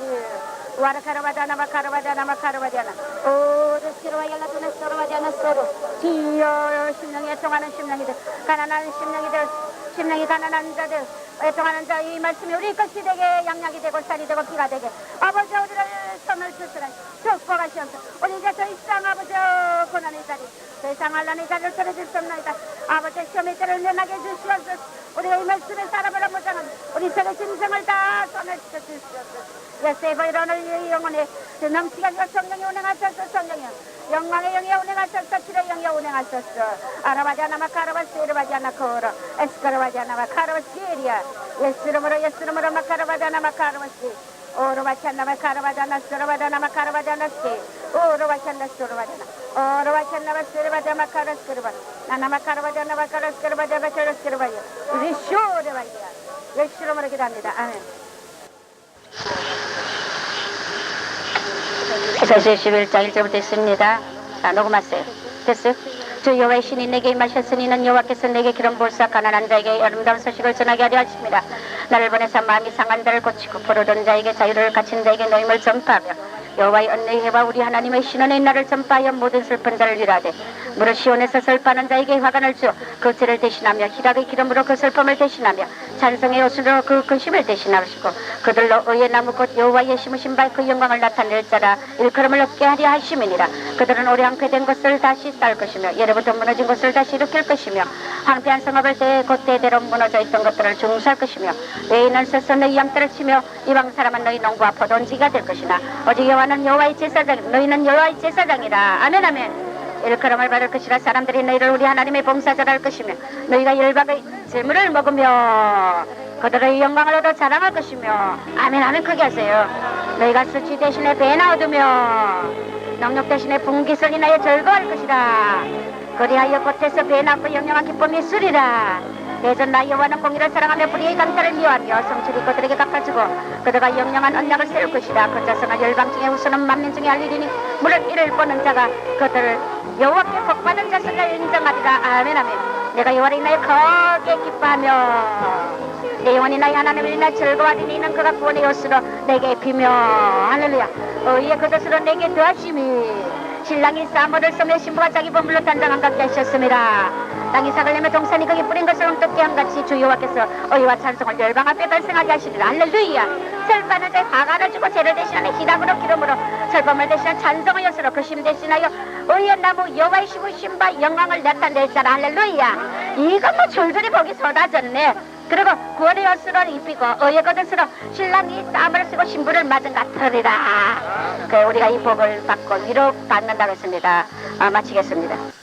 와르카르바자나 마카르바자나 마카르바자나 오르스키로와 연락하는 소로바자나 소로 지여 심령이 애통하는 심령이들 가난한 심령이들 심령이 가난한 자들 애통하는 자 이 말씀이 우리 것이 되게 양약이 되고 쌀이 되고 피가 되게 아버지 우리를 선을 주시라 축복하시옵소서. 우리 이제 더 이상 아버지 고난의 자리 더 이상 환난의 자리를 떨어질 수 없나이다. 아버지 시험의 때를 면하게 해주시옵소서. 우리가 이 말씀에 사람을 무장한 우리 속의 짐승을 다 손을 주시옵소서. 예수의 이론을 영혼에 넘치게 하시고 성령이 운행하소서. 성령이 영광의 영이 운행하소서. 치료의 영이 운행하소서. 아라바자나 마카라바스 이르바자나 코로 에스카라바자나 마카라바스 이리야 예수름으로 마카라바자나 마카라바스 오르바찬나 마카라바자나 소르바자나 마카라바자나 시 오르바찬나 소르바자나 오르바찬나 마스르바자 마카라스르바 나나 마카라바자나 마카라스르바자 마카라스르바야 리쇼르바야 예수름으로 기도합니다. 아멘. 4시 11장 1절부터 있습니다. 녹음하세요. 됐어요? 주 여호와의 신이 내게 임하셨으니 이는 여호와께서 내게 기름 부으사 가난한 자에게 아름다운 소식을 전하게 하려 하십니다. 나를 보내사 마음이 상한 자를 고치고 부르던 자에게 자유를 갇힌 자에게 노임을 전파하며 여호와의 언능의 해와 우리 하나님의 신원의 날을 전파하여 모든 슬픈 자를 위로하되 무릇 시온에서 슬퍼하는 자에게 화관을 주어 그 죄를 대신하며 희락의 기름으로 그 슬픔을 대신하며 찬송의 옷으로 그 근심을 대신하시고 그들로 의의 나무 곧 여호와의 심으신 바 그 영광을 나타낼 자라 일컬음을 얻게 하려 하심이니라. 그들은 오래 황폐된 것을 다시 쌓을 것이며 예로부터 무너진 것을 다시 일으킬 것이며 황폐한 성읍을 곧 때대로 무너져 있던 것들을 중수할 것이며 외인은 서서 너희 양떼를 치며 이방 사람은 너희 농부와 포도원지가 될 것이나 오직 여호와는 여호와의 제사장 너희는 여호와의 제사장이라. 아멘 아멘. 일컬음을 받을 것이라. 사람들이 너희를 우리 하나님의 봉사자라 할 것이며 너희가 열방의 재물을 먹으며 그들의 영광을 얻어 자랑할 것이며 아멘 아멘. 크게 하세요. 너희가 수치 대신에 배나 얻으며 능력 대신에 분깃을 인하여 즐거워할 것이라. 그리하여 겉에서 배 낳고 영영한 기쁨이 있으리라. 대전 나 여호와는 공의를 사랑하며 불의의 강탈을 미워하며 성출이 그들에게 갚아주고 그들과 영영한 언약을 세울 것이라. 그 자성을 열방 중에 후손은 만민 중에 알리리니 무릇 이를 보는 자가 그들을 여호와께 복받은 자성을 인정하리라. 아멘 아멘. 내가 여호와를 인하여 크게 기뻐하며 내 영혼이 나의 하나님을 인하여 즐거워하리니 이는 그가 구원의 옷으로 내게 입히며 할렐루야. 의의 그것으로 내게 더하심이 신랑이 사모를 쏘며 신부가 자기 보물로 단장한 같게 하셨습니다. 땅이 삭을 내며 동산이 거기 뿌린 것을 엉뚱게 함같이 주 여호와께서 의와 찬송을 열방 앞에 발생하게 하시리라. 할렐루야. 슬퍼하는 자의 화관을 주고 죄를 대신하는 희락으로 기름으로 슬픔을 대신한 찬송의 엿으로 그 심 대신하여 의의 나무 여호와의 심으신 바 영광을 나타낼 자라. 할렐루야. 이건 뭐 줄줄이 복이 쏟아졌네. 그리고 구원의 엿으로 입히고 의의 겉옷으로 신랑이 땀을 쓰고 신부를 맞은 같으리라. 우리가 이 복을 받고 위로 받는다고 했습니다. 마치겠습니다.